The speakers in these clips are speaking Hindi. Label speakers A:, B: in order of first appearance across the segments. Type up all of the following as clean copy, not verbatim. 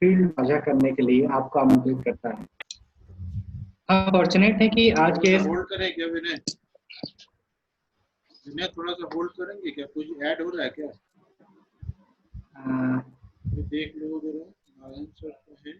A: फील्ड साझा करने के लिए आपको आमंत्रित करता है। हम फॉर्चुनेट है कि आज के
B: होल्ड करें क्या विनय? विनय थोड़ा सा होल्ड करेंगे क्या? कुछ ऐड हो रहा है क्या? देख लो जरा, नारायण सर तो है।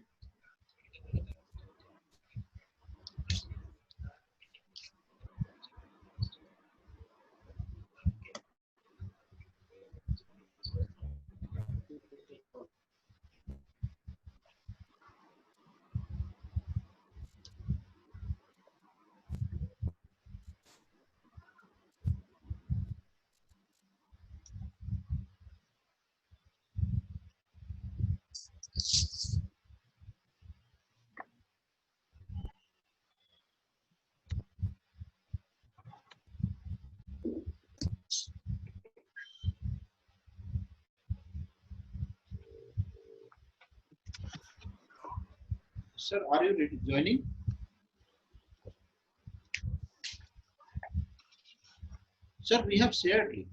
B: Sir, are you ready joining? Sir, we have shared it.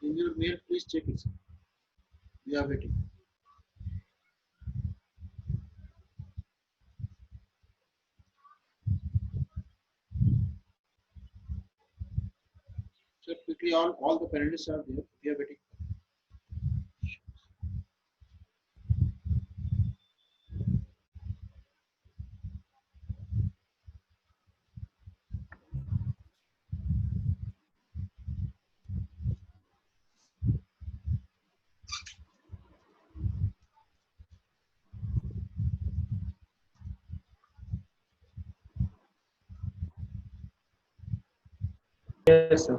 B: In your mail, please check it, sir. We are waiting. Sir, quickly, all the panelists are there. We are waiting.
A: Yes, sir.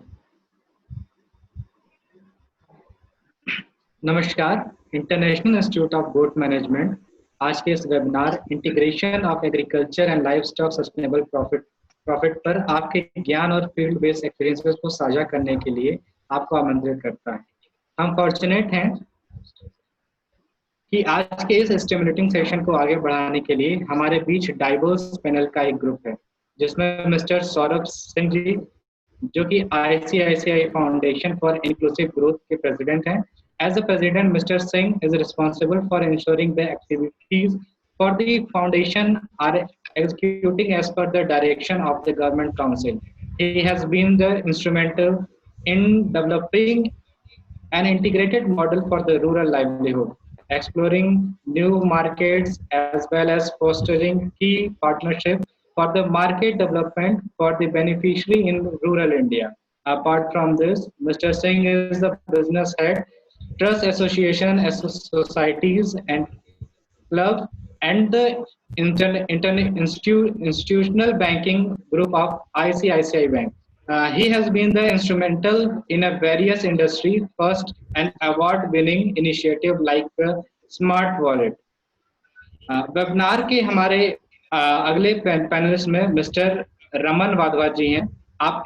A: नमस्कार, International Institute of Goat Management आज के इस webinar integration of agriculture and livestock sustainable profit पर आपके ज्ञान और फील्ड बेस्ड एक्सपीरियंसेस को साझा करने के लिए आपको आमंत्रित करता है। हम फॉर्चुनेट हैं कि आज के इस स्टिमुलेटिंग सेशन को आगे बढ़ाने के लिए हमारे बीच डाइवर्स पैनल का एक ग्रुप है, जिसमें मिस्टर सौरभ सिंह जी, जो कि ICICI foundation for inclusive growth के प्रेसिडेंट हैं। As the president, Mr. Singh is responsible for ensuring the activities for the foundation are executing as per the direction of the Government Council. He has been the instrumental in developing an integrated model for the rural livelihood, exploring new markets as well as fostering key partnership for the market development for the beneficiary in rural India. Apart from this, Mr. Singh is the business head, trust association, societies and clubs, and the institutional banking group of ICICI Bank. He has been the instrumental in a various industry first and award-winning initiative like the Smart Wallet. Webinar के हमारे अगले पैनलिस्ट में मिस्टर रमन वाधवा जी हैं। आप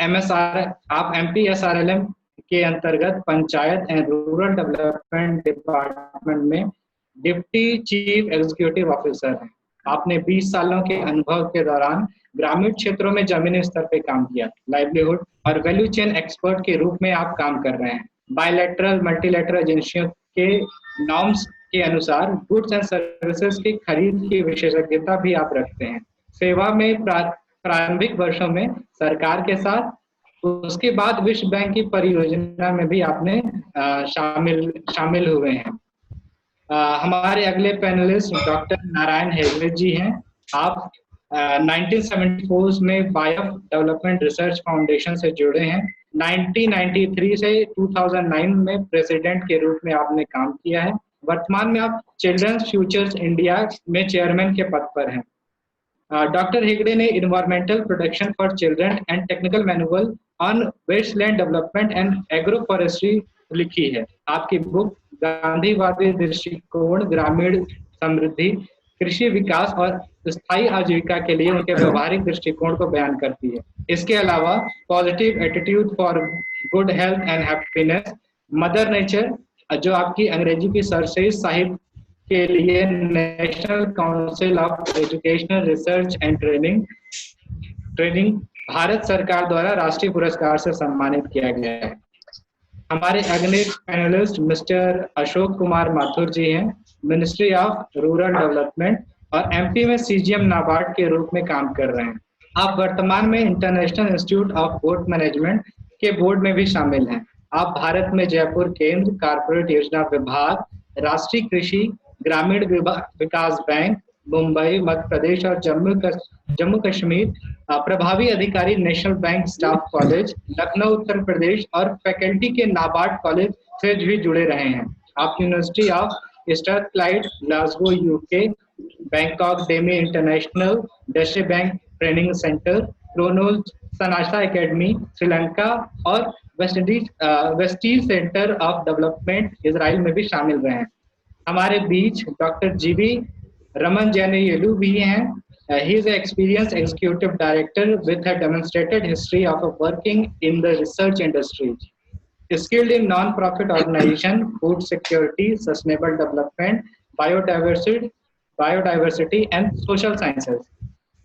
A: MPSRLM के अंतर्गत panchayat and rural development department में डिप्टी चीफ एग्जीक्यूटिव ऑफिसर हैं। आपने 20 सालों के अनुभव के दौरान ग्रामीण क्षेत्रों में जमीनी स्तर पे काम किया, लाइवलीहुड और वैल्यू चेन एक्सपर्ट के रूप में आप काम कर रहे हैं। बायलैटरल मल्टीलैटरल एजेंसियों के नॉर्म्स के अनुसार गुड्स एंड सर्विसेज की खरीद की विशेषज्ञता भी आप रखते हैं। सेवा में प्रारंभिक वर्षों में सरकार के साथ, उसके बाद विश्व बैंक की परियोजना में भी आपने शामिल हुए हैं। हमारे अगले पैनलिस्ट डॉक्टर नारायण हेगड़े जी हैं। आप 1974 में बायोफ डेवलपमेंट रिसर्च फाउंडेशन से जुड़े हैं। 1993 से 2009 में प्रेसिडेंट के रूप में आपने काम किया है। वर्तमान में आप चिल्ड्रंस फ्यूचर्स इंडिया में चेयरमैन के पद पर हैं। डॉक्टर हेगड़े ने environmental protection for children and technical manual on wasteland development and agro forestry लिखी है। आपकी बुक गांधीवादी दृष्टिकोण, ग्रामीण समृद्धि, कृषि विकास और स्थायी आजीविका के लिए उनके व्यवहारिक दृष्टिकोण को बयान करती है। इसके अलावा positive attitude for good health and happiness, mother nature, जो आपकी अंग्रेजी की सरसेज साहिब के लिए national council of educational research and training Bharat सरकार द्वारा राष्ट्रीय पुरस्कार से सम्मानित किया गया है। हमारे अगले पैनलिस्ट मिस्टर अशोक कुमार माथुर जी हैं, मिनिस्ट्री ऑफ रूरल डेवलपमेंट और एमपी में सीजीएम नाबार्ड के रूप में काम कर रहे हैं। आप वर्तमान में international Institute of port management के बोर्ड में भी शामिल हैं। आप भारत में जयपुर केंद्र, कारपोरेट योजना विभाग, राष्ट्रीय कृषि ग्रामीण विकास बैंक, मुंबई, मध्य प्रदेश और जम्मू कश्मीर प्रभावी अधिकारी, national bank staff college, Lucknow Uttar Pradesh और फैकल्टी के नाबार्ड कॉलेज से भी जुड़े रहे हैं। आप university of Strathclyde, Glasgow UK, Bangkok डेमी international, Deutsche bank training centre, क्रोनोल सनाशा एकेडमी श्रीलंका और वेस्टीज सेंटर ऑफ डेवलपमेंट इजराइल में भी शामिल रहे हैं। हमारे बीच डॉक्टर जीवी रमन जैनेयलू भी हैं। He is an experienced executive director with a demonstrated history of working in the research industry. Skilled in non-profit organization, food security, sustainable development, biodiversity and social sciences.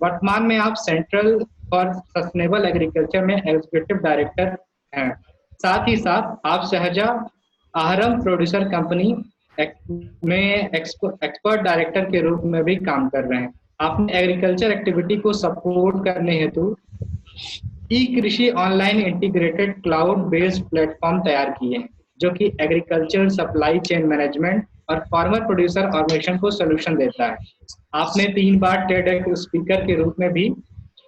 A: वर्तमान में आप सेंट्रल फॉर सस्टेनेबल एग्रीकल्चर में एग्जीक्यूटिव डायरेक्टर हैं। साथ ही साथ आप शहजा आहरम प्रोड्यूसर कंपनी में एक्सपर्ट डायरेक्टर के रूप में भी काम कर रहे हैं। आपने एग्रीकल्चर एक्टिविटी को सपोर्ट करने हेतु ई कृषि online integrated cloud based platform तैयार किए हैं, जो कि एग्रीकल्चर सप्लाई चेन मैनेजमेंट और फार्मर प्रोड्यूसर ऑर्गेनाइजेशन को सोल्यूशन देता है। आपने 3 बार टेडेक्स स्पीकर के रूप में भी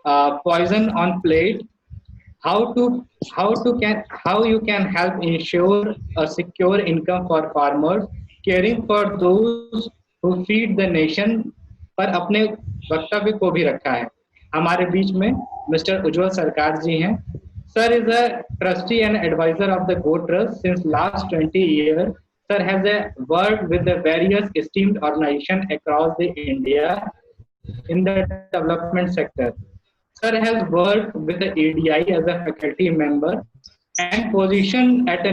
A: poison on plate, how you can help ensure a secure income for farmers, caring for those who feed the nation पर अपने वक्तव्य को भी रखा है। हमारे बीच में मिस्टर उज्जवल सरकार जी हैं। Sir is a trustee and advisor of the Goat Trust since last 20 years. Sir has worked with the various esteemed organizations across the India in the development sector. Sir has worked with the ADI as a faculty member and positioned at a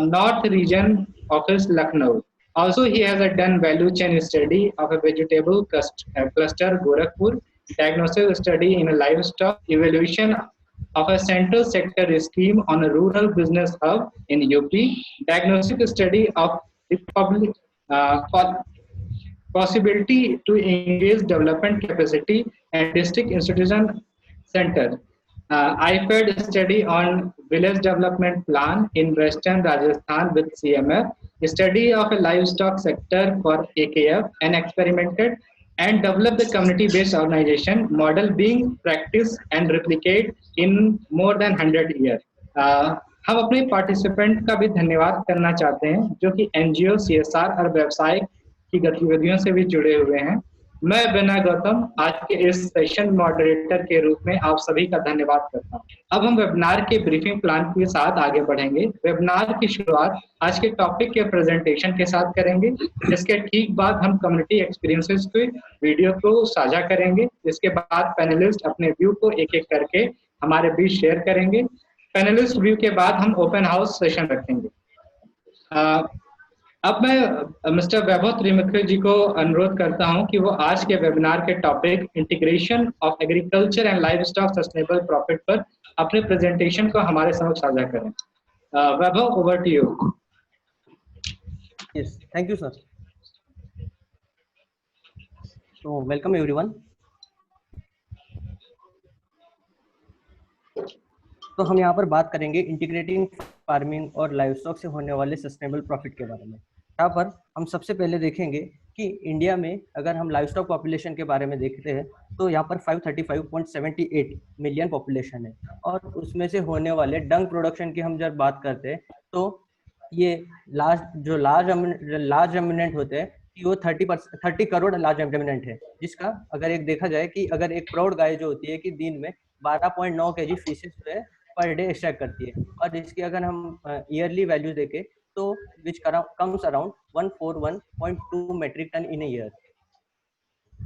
A: North Region Office, Lucknow. Also, he has done value chain study of a vegetable cluster, Gorakhpur, diagnostic study in a livestock, evaluation of a central sector scheme on a rural business hub in UP, diagnostic study of the public possibility to engage development capacity and district institution center. IFED study on village development plan in Western Rajasthan with CMF, study of a livestock sector for AKF, and experimented and developed the community-based organization model being practiced and replicated in more than 100 years. हम अपने पार्टिसिपेंट का भी धन्यवाद करना चाहते हैं, जो कि एनजीओ, सीएसआर और व्यवसाय की गतिविधियों से भी जुड़े हुए हैं। मैं विनय गौतम आज के इस सेशन मॉडरेटर के रूप में आप सभी का धन्यवाद करता हूं। अब हम वेबिनार के ब्रीफिंग प्लान के साथ आगे बढ़ेंगे। वेबिनार की शुरुआत आज के टॉपिक के प्रेजेंटेशन के साथ करेंगे, जिसके ठीक बाद हम कम्युनिटी एक्सपीरियंसेस के वीडियो को साझा करेंगे। इसके बाद पैनलिस्ट अपने व्यू को एक एक करके हमारे बीच शेयर करेंगे। पैनलिस्ट व्यू के बाद हम ओपन हाउस सेशन रखेंगे। अब मैं मिस्टर वैभव त्रिमित्र जी को अनुरोध करता हूं कि वो आज के वेबिनार के topic integration of agriculture and livestock sustainable profit पर अपने प्रेजेंटेशन को हमारे समक्ष साझा करें। Vaibhav, over to you.
C: Yes, thank you sir. तो वेलकम एवरीवन। तो हम यहाँ पर बात करेंगे इंटीग्रेटिंग फार्मिंग और लाइवस्टॉक से होने वाले सस्टेनेबल प्रॉफिट के बारे में। यहाँ पर हम सबसे पहले देखेंगे कि इंडिया में अगर हम लाइवस्टॉक पॉपुलेशन के बारे में देखते हैं तो यहाँ पर 535.78 मिलियन पॉपुलेशन है, और उसमें से होने वाले डंग प्रोडक्शन की हम जब बात करते हैं तो ये लार्ज एमिनेंट होते हैं कि वो 30 करोड़ लार्ज एमिनेंट है, जिसका अगर एक देखा जाए कि अगर एक प्रौढ़ गाय जो होती है कि दिन में 12.9 kg faeces per day extract करती है, और इसकी अगर हम ईयरली वैल्यू देखें तो which comes around 141.2 metric ton in a year.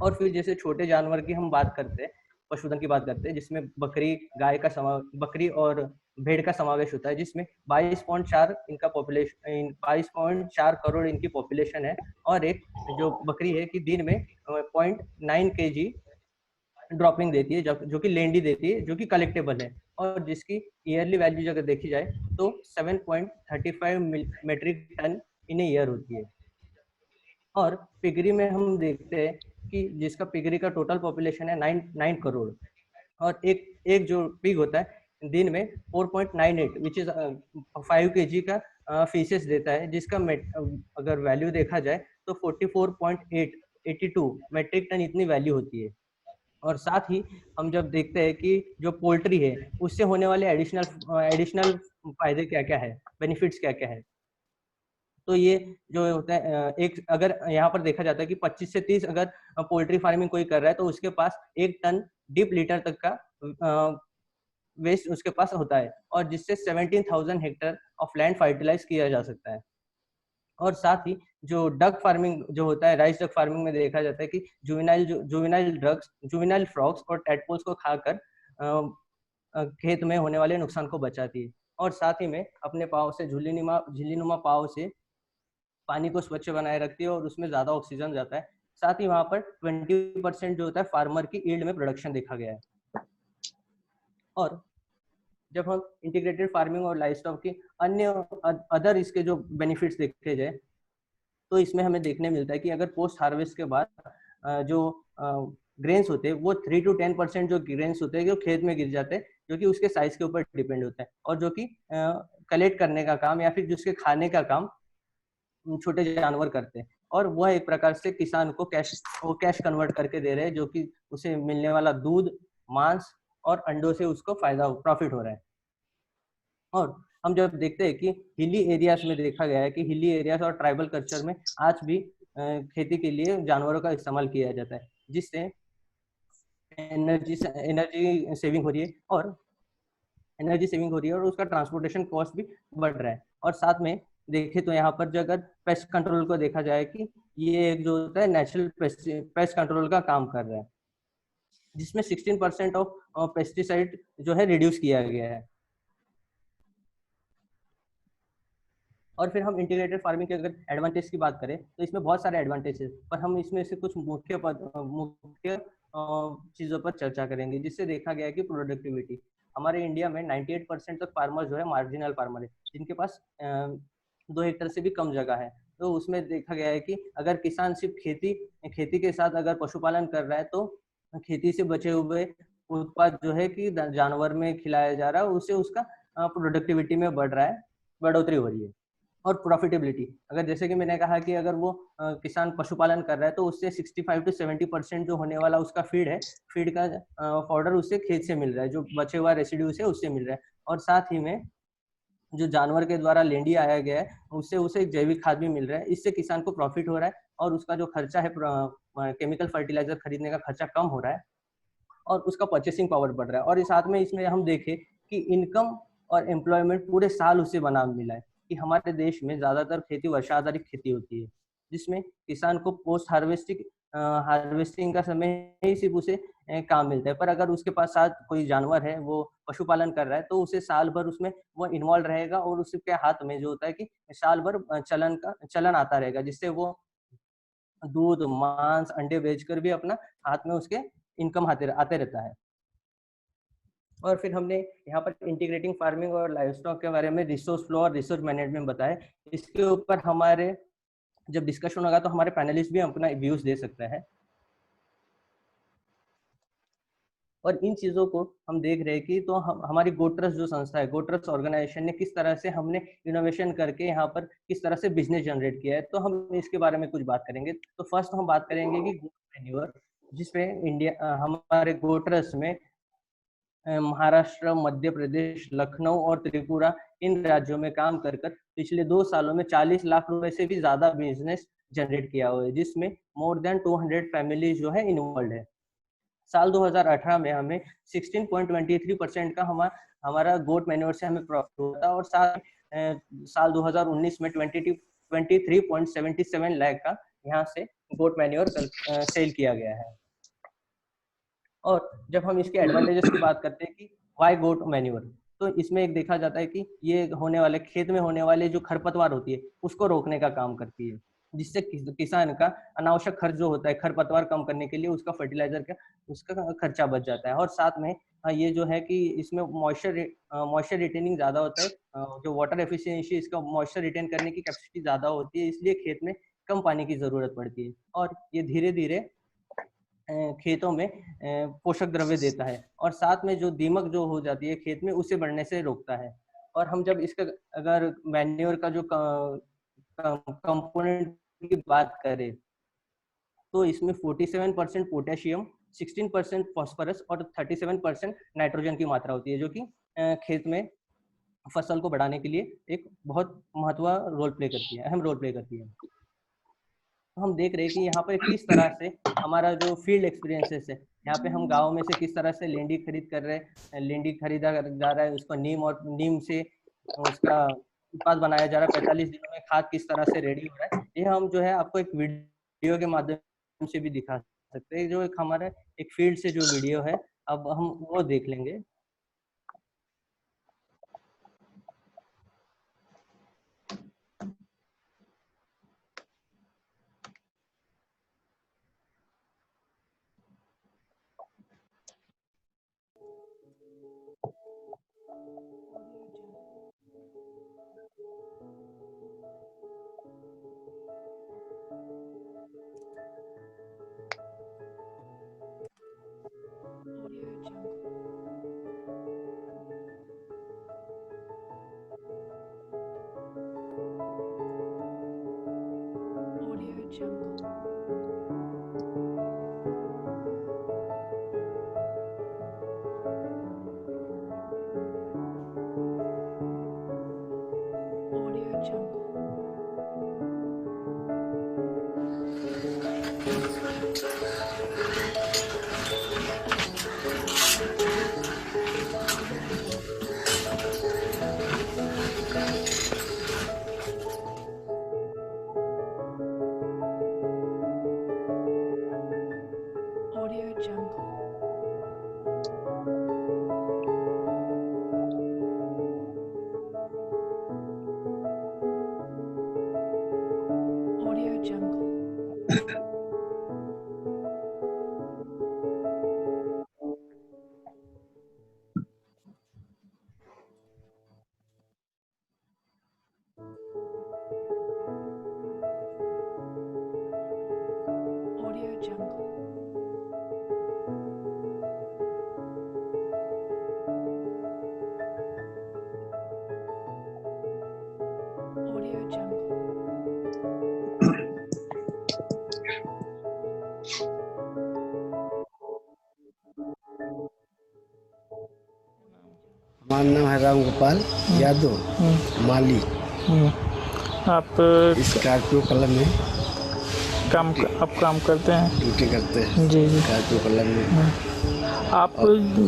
C: और फिर जैसे छोटे जानवर की हम बात करते हैं, पशुधन की बात करते हैं, जिसमें बकरी, गाय का बकरी और भेड़ का समावेश होता है, जिसमें 22.4 इनका पॉपुलेशन 22.4 करोड़ इनकी पॉपुलेशन है, और एक जो बकरी है कि दिन में 0.9 kg ड्रॉपिंग देती है, जो कि लेंडी देती है, जो कि कलेक्टेबल है। और जिसकी ईयरली वैल्यू अगर देखी जाए तो 7.35 मेट्रिक टन इन ईयर होती है। और पिगरी में हम देखते हैं कि जिसका पिगरी का टोटल पॉपुलेशन है 9 करोड़, और एक जो पिग होता है दिन में 4.98 विच इज 5 kg का फीसेस देता है, जिसका अगर वैल्यू देखा जाए तो 44.82 मेट्रिक टन इतनी वैल्यू होती है। और साथ ही हम जब देखते हैं कि जो पोल्ट्री है उससे होने वाले एडिशनल फायदे क्या क्या है, बेनिफिट्स क्या क्या है, तो ये जो होता है एक अगर यहाँ पर देखा जाता है कि 25 से 30 अगर पोल्ट्री फार्मिंग कोई कर रहा है तो उसके पास 1 टन डीप लीटर तक का वेस्ट उसके पास होता है, और जिससे 17,000 हेक्टेयर ऑफ लैंड फर्टिलाइज किया जा सकता है। और साथ ही जो डक फार्मिंग जो होता है, राइस डक फार्मिंग में देखा जाता है कि जुवेनाइल फ्रॉग्स और टैडपोल्स को खाकर खेत में होने वाले नुकसान को बचाती है, और साथ ही में अपने पाँव से झिल्लीनुमा पाँव से पानी को स्वच्छ बनाए रखती है और उसमें ज्यादा ऑक्सीजन जाता है। साथ ही वहां पर 20% जो होता है फार्मर की यील्ड में प्रोडक्शन देखा गया है। और जब हम इंटीग्रेटेड फार्मिंग और लाइवस्टॉक की अन्य अदर इसके जो बेनिफिट्स देखे जाए तो इसमें हमें देखने मिलता है कि अगर पोस्ट हार्वेस्ट के बाद जो ग्रेन्स होते हैं वो 3 to 10% जो ग्रेन्स होते हैं जो खेत में गिर जाते हैं, जो कि उसके साइज के ऊपर डिपेंड होता है, और जो कि कलेक्ट करने का काम या फिर जिसके खाने का काम छोटे जानवर करते हैं, और वह एक प्रकार से किसान को कैश कन्वर्ट करके दे रहे हैं, जो कि उसे मिलने वाला दूध, मांस और अंडों से उसको प्रॉफिट हो रहा है। और हम जब देखते हैं कि हिली एरियाज में देखा गया है कि हिली एरियाज और ट्राइबल कल्चर में आज भी खेती के लिए जानवरों का इस्तेमाल किया जाता है, जिससे एनर्जी सेविंग हो रही है और उसका ट्रांसपोर्टेशन कॉस्ट भी बढ़ रहा है। और साथ में देखें तो यहाँ पर जो अगर पेस्ट कंट्रोल को देखा जाए कि ये एक जो होता है नेचुरल पेस्ट कंट्रोल का काम कर रहा है, जिसमें 16% ऑफ पेस्टिसाइड जो है रिड्यूस किया गया है। और फिर हम इंटीग्रेटेड फार्मिंग के अगर एडवांटेज की बात करें तो इसमें बहुत सारे एडवांटेज है, पर हम इसमें से कुछ मुख्य चीज़ों पर चर्चा करेंगे, जिससे देखा गया है कि प्रोडक्टिविटी हमारे इंडिया में 98% तक फार्मर जो है मार्जिनल फार्मर है, जिनके पास 2 हेक्टेयर से भी कम जगह है। तो उसमें देखा गया है कि अगर किसान सिर्फ खेती के साथ अगर पशुपालन कर रहा है तो खेती से बचे हुए उत्पाद जो है कि जानवर में खिलाया जा रहा है, उससे उसका प्रोडक्टिविटी में बढ़ोतरी हो रही है। और प्रॉफिटेबिलिटी अगर जैसे कि मैंने कहा कि अगर वो किसान पशुपालन कर रहा है तो उससे 65 to 70% जो होने वाला उसका फीड का पाउडर उससे खेत से मिल रहा है, जो बचे हुआ रेसिड्यू से उससे मिल रहा है। और साथ ही में जो जानवर के द्वारा लेंडी आया गया है उससे उसे जैविक खाद भी मिल रहा है, इससे किसान को प्रॉफिट हो रहा है और उसका जो खर्चा है केमिकल फर्टिलाइजर खरीदने का खर्चा कम हो रहा है और उसका परचेसिंग पावर बढ़ रहा है। और इस साथ में इसमें हम देखें कि इनकम और एम्प्लॉयमेंट पूरे साल उसे बना मिला है कि हमारे देश में ज्यादातर खेती वर्षा आधारित खेती होती है, जिसमें किसान को पोस्ट हार्वेस्टिंग का समय ही सिर्फ उसे काम मिलता है। पर अगर उसके पास साथ कोई जानवर है, वो पशुपालन कर रहा है, तो उसे साल भर उसमें वो इन्वॉल्व रहेगा और उसके हाथ में जो होता है कि साल भर चलन आता रहेगा, जिससे वो दूध, मांस, अंडे बेचकर भी अपना हाथ में उसके इनकम आते रहता है। और फिर हमने यहाँ पर इंटीग्रेटिंग फार्मिंग और लाइवस्टॉक के बारे में रिसोर्स फ्लो और रिसोर्स मैनेजमेंट बताया। इसके ऊपर हमारे जब डिस्कशन होगा तो हमारे पैनलिस्ट भी अपना व्यूज दे सकते हैं। और इन चीजों को हम देख रहे हैं कि तो हमारी गोट्रस जो संस्था है, गोट्रस ऑर्गेनाइजेशन ने किस तरह से हमने इनोवेशन करके यहाँ पर किस तरह से बिजनेस जनरेट किया है, तो हम इसके बारे में कुछ बात करेंगे। तो फर्स्ट हम बात करेंगे कि गोट मैन्योर, जिसमें इंडिया हमारे गोट्रस में महाराष्ट्र, मध्य प्रदेश, लखनऊ और त्रिपुरा इन राज्यों में काम कर पिछले 2 सालों में 40 लाख रुपए से भी ज्यादा बिजनेस जनरेट किया हुआ है, जिसमें मोर देन 200 फैमिली जो है इन्वॉल्व है। साल 2018 में हमें 16.23% का हमारा गोट मैन्योर से हमें प्रॉफिट हुआ था, और साल 2019 में 23.77 लाख का यहाँ से गोट मैन्योर सेल किया गया है। और जब हम इसके एडवांटेजेस की बात करते हैं कि वाई गोट मैन्योर, तो इसमें एक देखा जाता है कि ये खेत में होने वाले जो खरपतवार होती है उसको रोकने का काम करती है। जिससे किसान का अनावश्यक खर्च जो होता है खरपतवार कम करने के लिए, उसका फर्टिलाइजर का उसका खर्चा बच जाता है। और साथ में ये जो है कि इसमें मॉइस्चर रिटेनिंग ज्यादा होता है, जो वाटर एफिशिएंसी इसका मॉइस्चर रिटेन करने की कैपेसिटी ज्यादा होती है, इसलिए खेत में कम पानी की जरूरत पड़ती है और ये धीरे धीरे खेतों में पोषक द्रव्य देता है और साथ में जो दीमक जो हो जाती है खेत में उसे बढ़ने से रोकता है। और हम जब इसका अगर मैन्योर का जो कंपोनेंट की बात करें तो इसमें 47% पोटेशियम, 16% फास्फोरस और 37% नाइट्रोजन की मात्रा होती है, जो कि खेत में फसल को बढ़ाने के लिए एक बहुत महत्वपूर्ण रोल प्ले करती है, अहम रोल प्ले करती है। हम देख रहे हैं कि यहाँ पर किस तरह से हमारा जो फील्ड एक्सपीरियंसेस है, यहाँ पे हम गाँव में से किस तरह से लेंडी खरीद कर रहे हैं, लेंडी खरीदा जा रहा है, उसको नीम और नीम से उसका उत्पाद बनाया जा रहा है, 45 दिनों में खाद किस तरह से रेडी हो रहा है, ये हम जो है आपको एक वीडियो के माध्यम से भी दिखा सकते हैं। जो एक हमारा एक फील्ड से जो वीडियो है, अब हम वो देख लेंगे।
B: हमारा नाम है राम गोपाल यादव, माली।
D: आप
B: स्कॉर्पियो क्लब में
D: काम करते हैं?
B: ड्यूटी करते हैं
D: जी जी।
B: स्कॉर्पियो क्लब में।
D: आप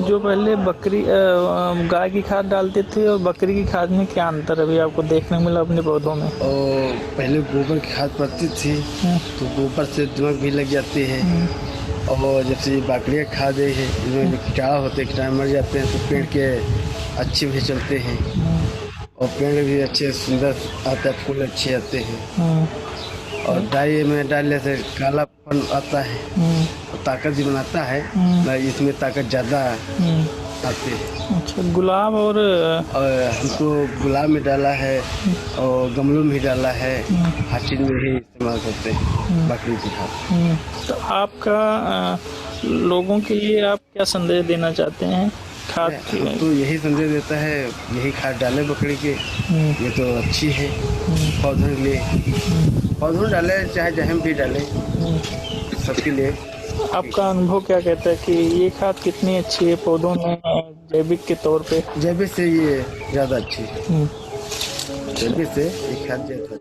D: जो पहले बकरी गाय की खाद डालते थे और बकरी की खाद में क्या अंतर अभी आपको देखने मिला अपने पौधों में?
B: और पहले गोबर की खाद पड़ती थी तो गोबर से दीमक भी लग जाती है, और जब से बकरी की खाद है इसमें कीटाणु होते हैं, कीटाणु मर जाते हैं तो पेड़ के अच्छे भी चलते हैं और पेड़ भी अच्छे सुंदर आता है, फूल अच्छे आते हैं। और डाई में डालने से कालापन आता है और ताकत भी बनाता है, इसमें ताकत ज़्यादा आती है।
D: अच्छा, गुलाब और
B: हमको गुलाब में डाला है और गमलों में डाला है, हर चीज़ में ही इस्तेमाल करते हैं बकरी की खाद।
D: तो आपका लोगों के लिए आप क्या संदेश देना चाहते हैं खाद की?
B: तो यही संदेश देता है, यही खाद डाले बकरी के, ये तो अच्छी है पौधों के लिए। पौधों डाले चाहे जहम भी डाले, सबके लिए।
D: आपका अनुभव क्या कहता है कि ये खाद कितनी अच्छी है पौधों में जैविक के तौर पे?
B: जैविक से ये ज़्यादा अच्छी है, जैविक से ये खाद ज़्यादा।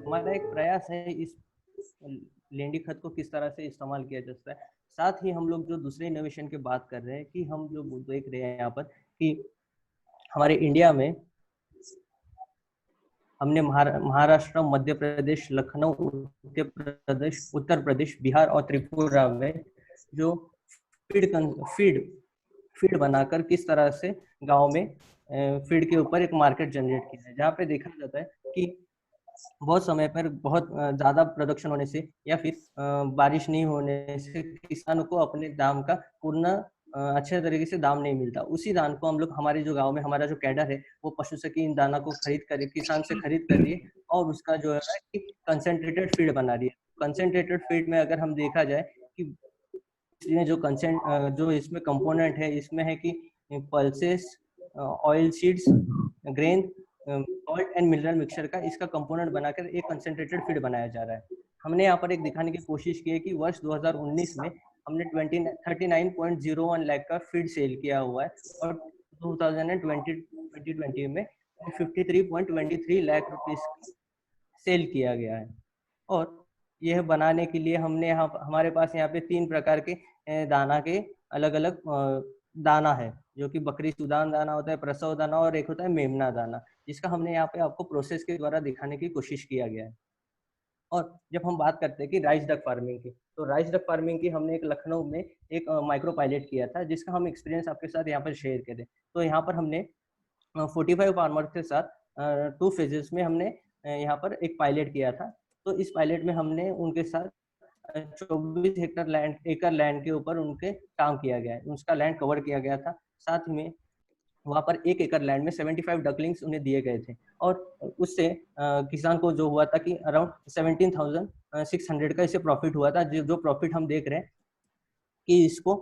C: हमारा एक प्रयास है इस लेंडी खत को किस तरह से इस्तेमाल किया जा सकता है। साथ ही हम लोग जो दूसरे इनोवेशन की बात कर रहे हैं कि हम जो देख रहे हैं यहाँ पर कि हमारे इंडिया में हमने महाराष्ट्र, मध्य प्रदेश, लखनऊ, उत्तर प्रदेश, बिहार और त्रिपुरा में जो फीड बनाकर किस तरह से गांव में फीड के ऊपर एक मार्केट जनरेट किया है, जहाँ पे देखा जाता है कि बहुत समय पर बहुत ज्यादा प्रोडक्शन होने से या फिर बारिश नहीं होने से किसानों को अपने दाम का पूर्ण अच्छे तरीके से दाम नहीं मिलता। उसी दाम को हम लोग हमारे जो गांव में हमारा जो कैडर है वो पशु से की इन दाना को खरीद कर किसान से खरीद कर रही है और उसका जो है कि कंसेंट्रेटेड फीड बना रही है। कंसेंट्रेटेड फीड में अगर हम देखा जाए कि इसमें जो इसमें कंपोनेंट है, इसमें है कि pulses, oil seeds, grain, salt and mineral mixture का इसका कंपोनेंट बनाकर एक कंसेंट्रेटेड फीड बनाया जा रहा है। हमने यहाँ पर एक दिखाने की कोशिश की है कि वर्ष 2019 में हमने 39.01 लाख का फीड सेल किया हुआ है और 2020 में 53.23 लाख रुपीस सेल किया गया है। और यह बनाने के लिए हमने हमारे पास यहाँ पे 3 प्रकार के दाना के अलग अलग दाना है, जो कि बकरी सुदान दाना होता है, प्रसव दाना और एक होता है मेमना दाना, जिसका हमने यहाँ पे आपको प्रोसेस के द्वारा दिखाने की कोशिश किया गया है। और जब हम बात करते हैं कि राइस डक फार्मिंग की, तो राइस डक फार्मिंग की हमने एक लखनऊ में एक माइक्रो पायलट किया था, जिसका हम एक्सपीरियंस आपके साथ यहाँ पर शेयर करें। तो यहाँ पर हमने 45 फार्मर के साथ 2 फेजेस में हमने यहाँ पर एक पायलट किया था। तो इस पायलट में हमने उनके साथ 24 एकड़ लैंड के ऊपर उनके काम किया गया है, उसका लैंड कवर किया गया था। साथ में वहाँ पर 1 एकड़ लैंड में 75 डकलिंग्स उन्हें दिए गए थे और उससे किसान को जो हुआ था कि अराउंड 17,600 का इसे प्रॉफिट हुआ था। जो प्रॉफिट हम देख रहे हैं कि इसको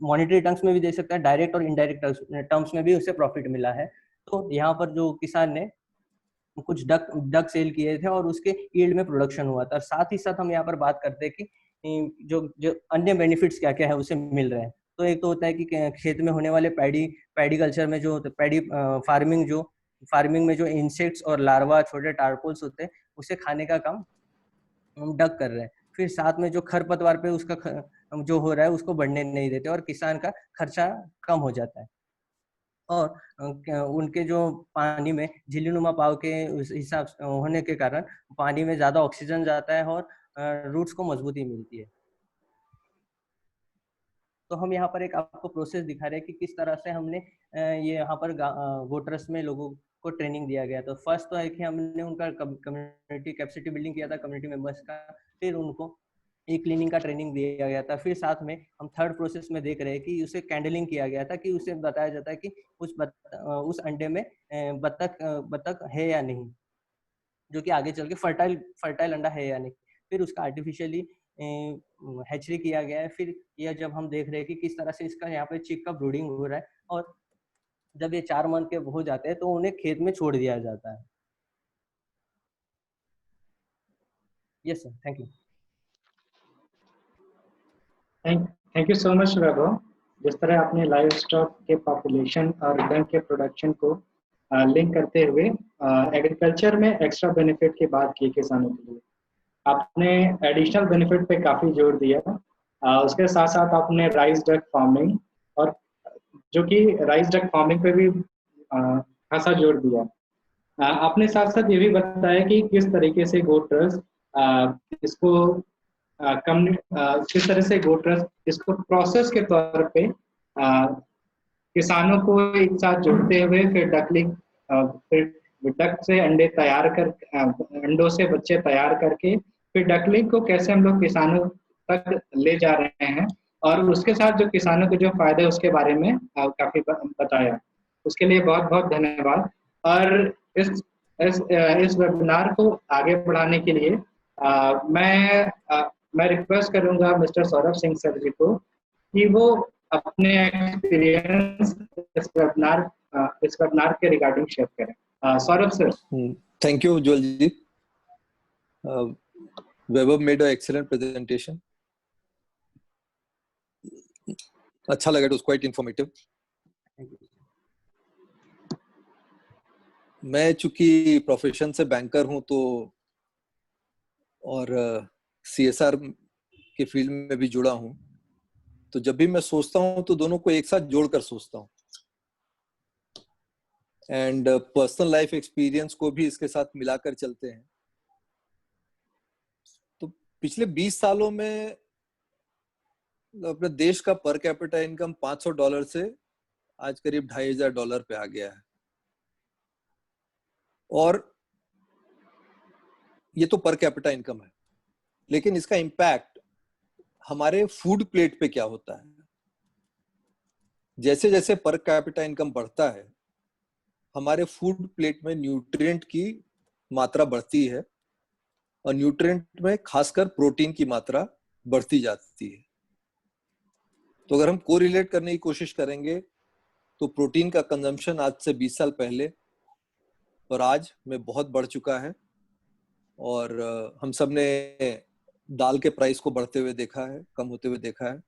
C: मॉनेटरी टर्म्स में भी दे सकता है, डायरेक्ट और इनडायरेक्ट टर्म्स में भी उसे प्रॉफिट मिला है। तो यहाँ पर जो किसान ने कुछ डक सेल किए थे और उसके यील्ड में प्रोडक्शन हुआ था। साथ ही साथ हम यहाँ पर बात करते हैं कि जो अन्य बेनिफिट्स क्या क्या है उसे मिल रहे हैं। तो एक तो होता है कि खेत में होने वाले पैडी कल्चर में जो पैडी फार्मिंग में जो इंसेक्ट्स और लार्वा, छोटे टार्पोल्स होते हैं, उसे खाने का काम हम डक कर रहे हैं। फिर साथ में जो खरपतवार पे उसका जो हो रहा है उसको बढ़ने नहीं देते और किसान का खर्चा कम हो जाता है। और उनके जो पानी में झिल्लीनुमा पाव के उस हिसाब होने के कारण पानी में ज्यादा ऑक्सीजन जाता है और रूट्स को मजबूती मिलती है। तो हम यहाँ पर एक आपको प्रोसेस दिखा रहे हैं कि किस तरह से हमने ये यहाँ पर गोट्रस में लोगों को ट्रेनिंग दिया गया। तो फर्स्ट तो है कि हमने उनका कम्युनिटी कैपेसिटी बिल्डिंग किया था, कम्युनिटी मेंबर्स का, फिर उनको एक क्लीनिंग का ट्रेनिंग दिया गया था। फिर साथ में हम थर्ड प्रोसेस में देख रहे हैं कि उसे कैंडलिंग किया गया था, कि उसे बताया जाता है कि उस अंडे में बतख है या नहीं, जो कि आगे चल के फर्टाइल अंडा है या नहीं। फिर उसका आर्टिफिशियली हैचरी किया गया है। फिर यह जब हम देख रहे हैं कि किस तरह से इसका यहाँ पे चिक का ब्रूडिंग हो रहा है, और जब ये 4 मंथ के हो जाते हैं तो उन्हें खेत में छोड़ दिया जाता है। Yes sir, thank you.
A: Thank you so much Vaibhav. जिस तरह आपने लाइव स्टॉक के पॉपुलेशन और डंक के प्रोडक्शन को लिंक करते हुए एग्रीकल्चर में एक्स्ट्रा बेनिफिट की बात की किसानों के लिए, आपने एडिशनल बेनिफिट पे काफ़ी जोर दिया। उसके साथ साथ आपने राइस डक फार्मिंग, और जो कि राइस डक फार्मिंग पे भी खासा जोर दिया। आपने साथ साथ ये भी बताया कि किस तरीके से गोट्रस इसको किस तरह से गोट्रस इसको प्रोसेस के तौर पे किसानों को एक साथ जोड़ते हुए फिर फिर डक से अंडे तैयार कर अंडों से बच्चे तैयार करके फिर डकलिंग को कैसे हम लोग किसानों तक ले जा रहे हैं, और उसके साथ जो किसानों को जो फायदा है उसके बारे में काफी बताया। उसके लिए बहुत बहुत धन्यवाद। और इस वेबिनार को आगे बढ़ाने के लिए मैं रिक्वेस्ट करूंगा मिस्टर सौरभ सिंह सर जी को कि वो अपने एक्सपीरियंस इस वेबिनार के रिगार्डिंग शेयर करें। Saurabh sir.
E: Thank you Ujjwal ji. Vaibhav made a excellent presentation. अच्छा लगा, इट वाज क्वाइट इंफॉर्मेटिव। मैं चूंकि प्रोफेशन से बैंकर हूं तो और CSR के फील्ड में भी जुड़ा हूं, तो जब भी मैं सोचता हूं तो दोनों को एक साथ जोड़कर सोचता हूं। एंड पर्सनल लाइफ एक्सपीरियंस को भी इसके साथ मिलाकर चलते हैं तो पिछले 20 सालों में अपने देश का पर कैपिटा इनकम $500 से आज करीब $2500 पे आ गया है। और ये तो पर कैपिटा इनकम है, लेकिन इसका इम्पैक्ट हमारे फूड प्लेट पे क्या होता है? जैसे जैसे पर कैपिटा इनकम बढ़ता है, हमारे फूड प्लेट में न्यूट्रिएंट की मात्रा बढ़ती है और न्यूट्रिएंट में खासकर प्रोटीन की मात्रा बढ़ती जाती है। तो अगर हम कोरिलेट करने की कोशिश करेंगे तो प्रोटीन का कंजम्पशन आज से 20 साल पहले और आज में बहुत बढ़ चुका है। और हम सब ने दाल के प्राइस को बढ़ते हुए देखा है, कम होते हुए देखा है।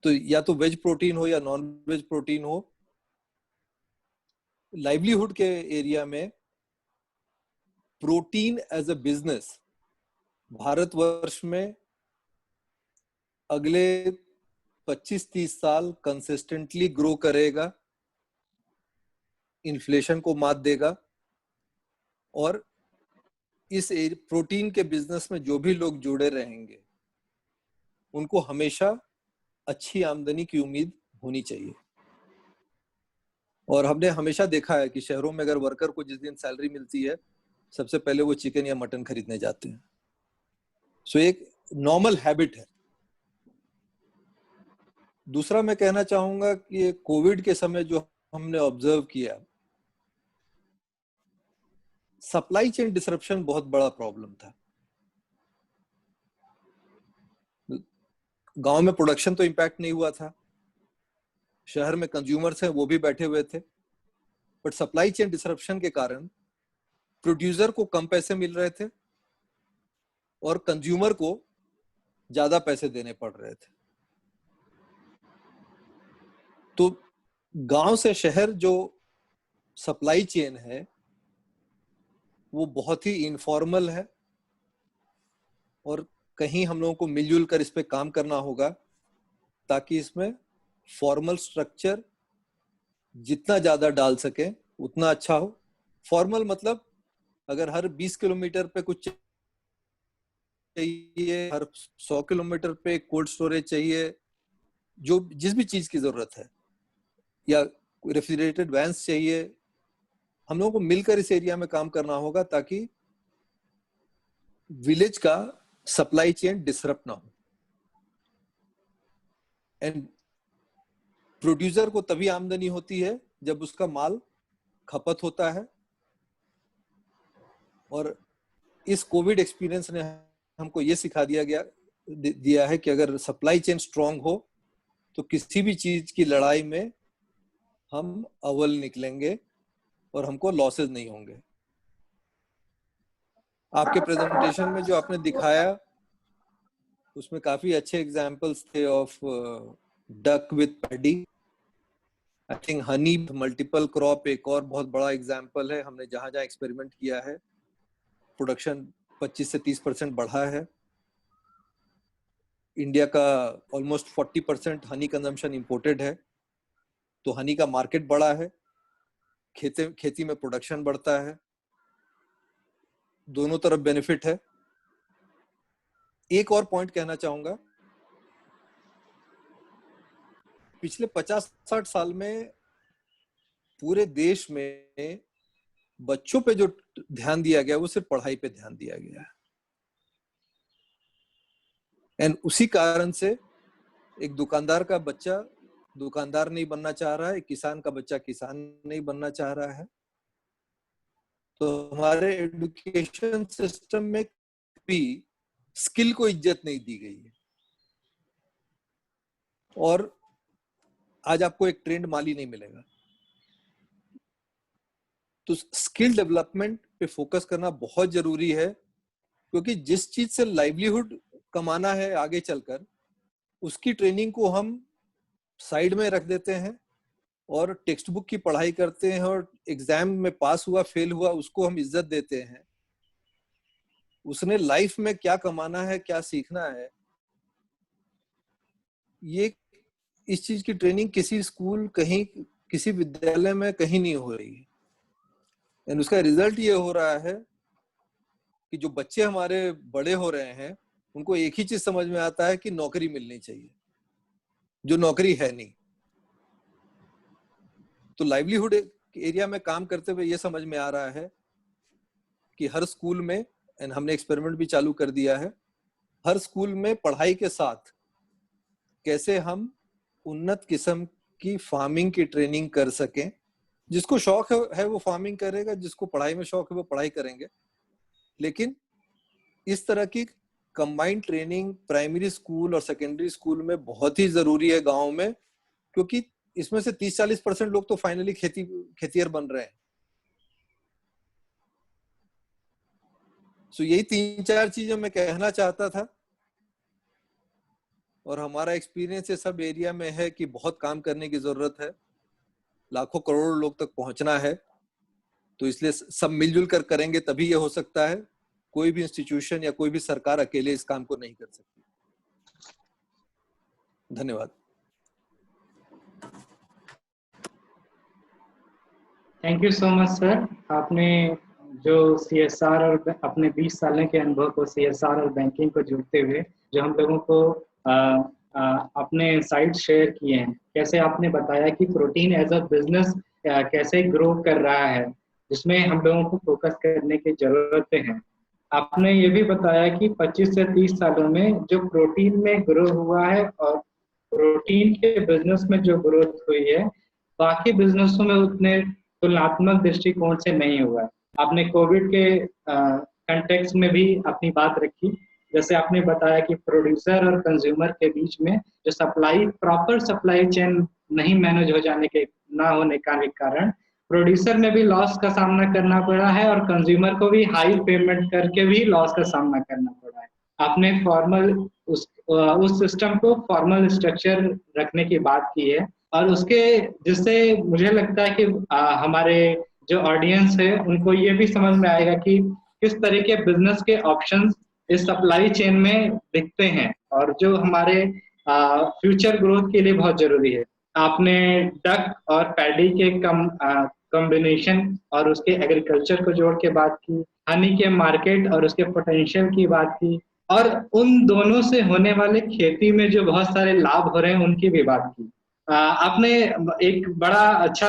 E: तो या तो वेज प्रोटीन हो या नॉन वेज प्रोटीन हो, लाइवलीहुड के एरिया में protein as a business Bharatvarsh में अगले 25-30 साल कंसिस्टेंटली ग्रो करेगा, इन्फ्लेशन को मात देगा। और इस प्रोटीन के बिजनेस में जो भी लोग जुड़े रहेंगे उनको हमेशा अच्छी आमदनी की उम्मीद होनी चाहिए। और हमने हमेशा देखा है कि शहरों में अगर वर्कर को जिस दिन सैलरी मिलती है, सबसे पहले वो चिकन या मटन खरीदने जाते हैं। सो एक नॉर्मल हैबिट है। दूसरा मैं कहना चाहूंगा कि कोविड के समय जो हमने ऑब्जर्व किया, सप्लाई चेन डिसरप्शन बहुत बड़ा प्रॉब्लम था। गांव में प्रोडक्शन तो इम्पैक्ट नहीं हुआ था, शहर में कंज्यूमर्स हैं वो भी बैठे हुए थे, बट सप्लाई चेन डिसरप्शन के कारण प्रोड्यूसर को कम पैसे मिल रहे थे और कंज्यूमर को ज्यादा पैसे देने पड़ रहे थे। तो गांव से शहर जो सप्लाई चेन है वो बहुत ही इनफॉर्मल है और कहीं हम लोगों को मिलजुल कर इस पे काम करना होगा ताकि इसमें फॉर्मल स्ट्रक्चर जितना ज्यादा डाल सके उतना अच्छा हो। फॉर्मल मतलब अगर हर 20 किलोमीटर पे कुछ चाहिए, हर 100 किलोमीटर पे कोल्ड स्टोरेज चाहिए, जो जिस भी चीज की जरूरत है, या रेफ्रिजरेटेड वैन्स चाहिए, हम लोगों को मिलकर इस एरिया में काम करना होगा ताकि विलेज का सप्लाई चेन डिसरप्ट ना हो। एंड प्रोड्यूसर को तभी आमदनी होती है जब उसका माल खपत होता है। और इस कोविड एक्सपीरियंस ने हमको ये सिखा दिया है कि अगर सप्लाई चेन स्ट्रांग हो तो किसी भी चीज की लड़ाई में हम अव्वल निकलेंगे और हमको लॉसेस नहीं होंगे। आपके प्रेजेंटेशन में जो आपने दिखाया उसमें काफी अच्छे एग्जांपल्स थे of duck with paddy. I think Honey multiple crop एक और बहुत बड़ा एग्जांपल है। हमने जहां जहां एक्सपेरिमेंट किया है प्रोडक्शन 25 से 30% बढ़ा है। इंडिया का ऑलमोस्ट 40% हनी कंजम्पशन इंपोर्टेड है, तो हनी का मार्केट बड़ा है, खेती में प्रोडक्शन बढ़ता है, दोनों तरफ बेनिफिट है। एक और पॉइंट कहना चाहूंगा, पिछले 50-60 साल में पूरे देश में बच्चों पे जो ध्यान दिया गया वो सिर्फ पढ़ाई पे ध्यान दिया गया है। एंड उसी कारण से एक दुकानदार का बच्चा दुकानदार नहीं बनना चाह रहा है, एक किसान का बच्चा किसान नहीं बनना चाह रहा है। तो हमारे एजुकेशन सिस्टम में भी स्किल को इज्जत नहीं दी गई है। और आज आपको एक ट्रेंड माली नहीं मिलेगा। तो स्किल डेवलपमेंट पे फोकस करना बहुत जरूरी है, क्योंकि जिस चीज से लाइवलीहुड कमाना है आगे चलकर, उसकी ट्रेनिंग को हम साइड में रख देते हैं और टेक्स्ट बुक की पढ़ाई करते हैं और एग्जाम में पास हुआ फेल हुआ उसको हम इज्जत देते हैं। उसने लाइफ में क्या कमाना है, क्या सीखना है, ये इस चीज की ट्रेनिंग किसी स्कूल कहीं किसी विद्यालय में कहीं नहीं हो रही है। एंड उसका रिजल्ट ये हो रहा है कि जो बच्चे हमारे बड़े हो रहे हैं उनको एक ही चीज समझ में आता है कि नौकरी मिलनी चाहिए, जो नौकरी है नहीं। तो लाइवलीहुड एरिया में काम करते हुए ये समझ में आ रहा है कि हर स्कूल में, एंड हमने एक्सपेरिमेंट भी चालू कर दिया है, हर स्कूल में पढ़ाई के साथ कैसे हम उन्नत किस्म की फार्मिंग की ट्रेनिंग कर सकें। जिसको शौक है वो फार्मिंग करेगा, जिसको पढ़ाई में शौक है वो पढ़ाई करेंगे। लेकिन इस तरह की कंबाइंड ट्रेनिंग प्राइमरी स्कूल और सेकेंडरी स्कूल में बहुत ही जरूरी है गांव में, क्योंकि इसमें से 30-40% लोग तो फाइनली खेतिहर बन रहे हैं। सो यही 3-4 चीजें मैं कहना चाहता था। और हमारा एक्सपीरियंस ये सब एरिया में है कि बहुत काम करने की जरूरत है, लाखों करोड़ों लोग तक पहुंचना है। तो इसलिए सब मिलजुल कर करेंगे तभी ये हो सकता है। कोई भी इंस्टीट्यूशन या कोई भी सरकार अकेले इस काम को नहीं कर सकती। धन्यवाद।
A: Thank you so much sir. आपने जो सीएसआर और अपने 20 साल के अनुभव को सीएसआर और बैंकिंग को जोड़ते हुए जो हम लोगों को अपने इनसाइट शेयर किए हैं, कैसे आपने बताया कि प्रोटीन एज अ बिजनेस कैसे ग्रो कर रहा है, जिसमें हम लोगों को फोकस करने की जरूरत है। आपने ये भी बताया कि 25 से 30 सालों में जो प्रोटीन में ग्रो हुआ है और प्रोटीन के बिजनेस में जो ग्रोथ हुई है बाकी बिजनेसों में उतने तुलनात्मक दृष्टिकोण से नहीं हुआ। आपने कोविड के कंटेक्स्ट में भी अपनी बात रखी, जैसे आपने बताया कि प्रोड्यूसर और कंज्यूमर के बीच में जो प्रॉपर सप्लाई चेन नहीं मैनेज हो जाने के ना होने के कारण प्रोड्यूसर में भी लॉस का सामना करना पड़ा है और कंज्यूमर को भी हाई पेमेंट करके भी लॉस का सामना करना पड़ा है। आपने फॉर्मल उस सिस्टम को फॉर्मल स्ट्रक्चर रखने की बात की है और उसके जिससे मुझे लगता है कि हमारे जो ऑडियंस है उनको ये भी समझ में आएगा कि किस तरह के बिजनेस के ऑप्शंस इस सप्लाई चेन में दिखते हैं और जो हमारे फ्यूचर ग्रोथ के लिए बहुत जरूरी है। आपने डक और पैडी के कॉम्बिनेशन और उसके एग्रीकल्चर को जोड़ के बात की, हनी के मार्केट और उसके पोटेंशियल की बात की और उन दोनों से होने वाले खेती में जो बहुत सारे लाभ हो रहे हैं उनकी भी बात की। आपने एक बड़ा अच्छा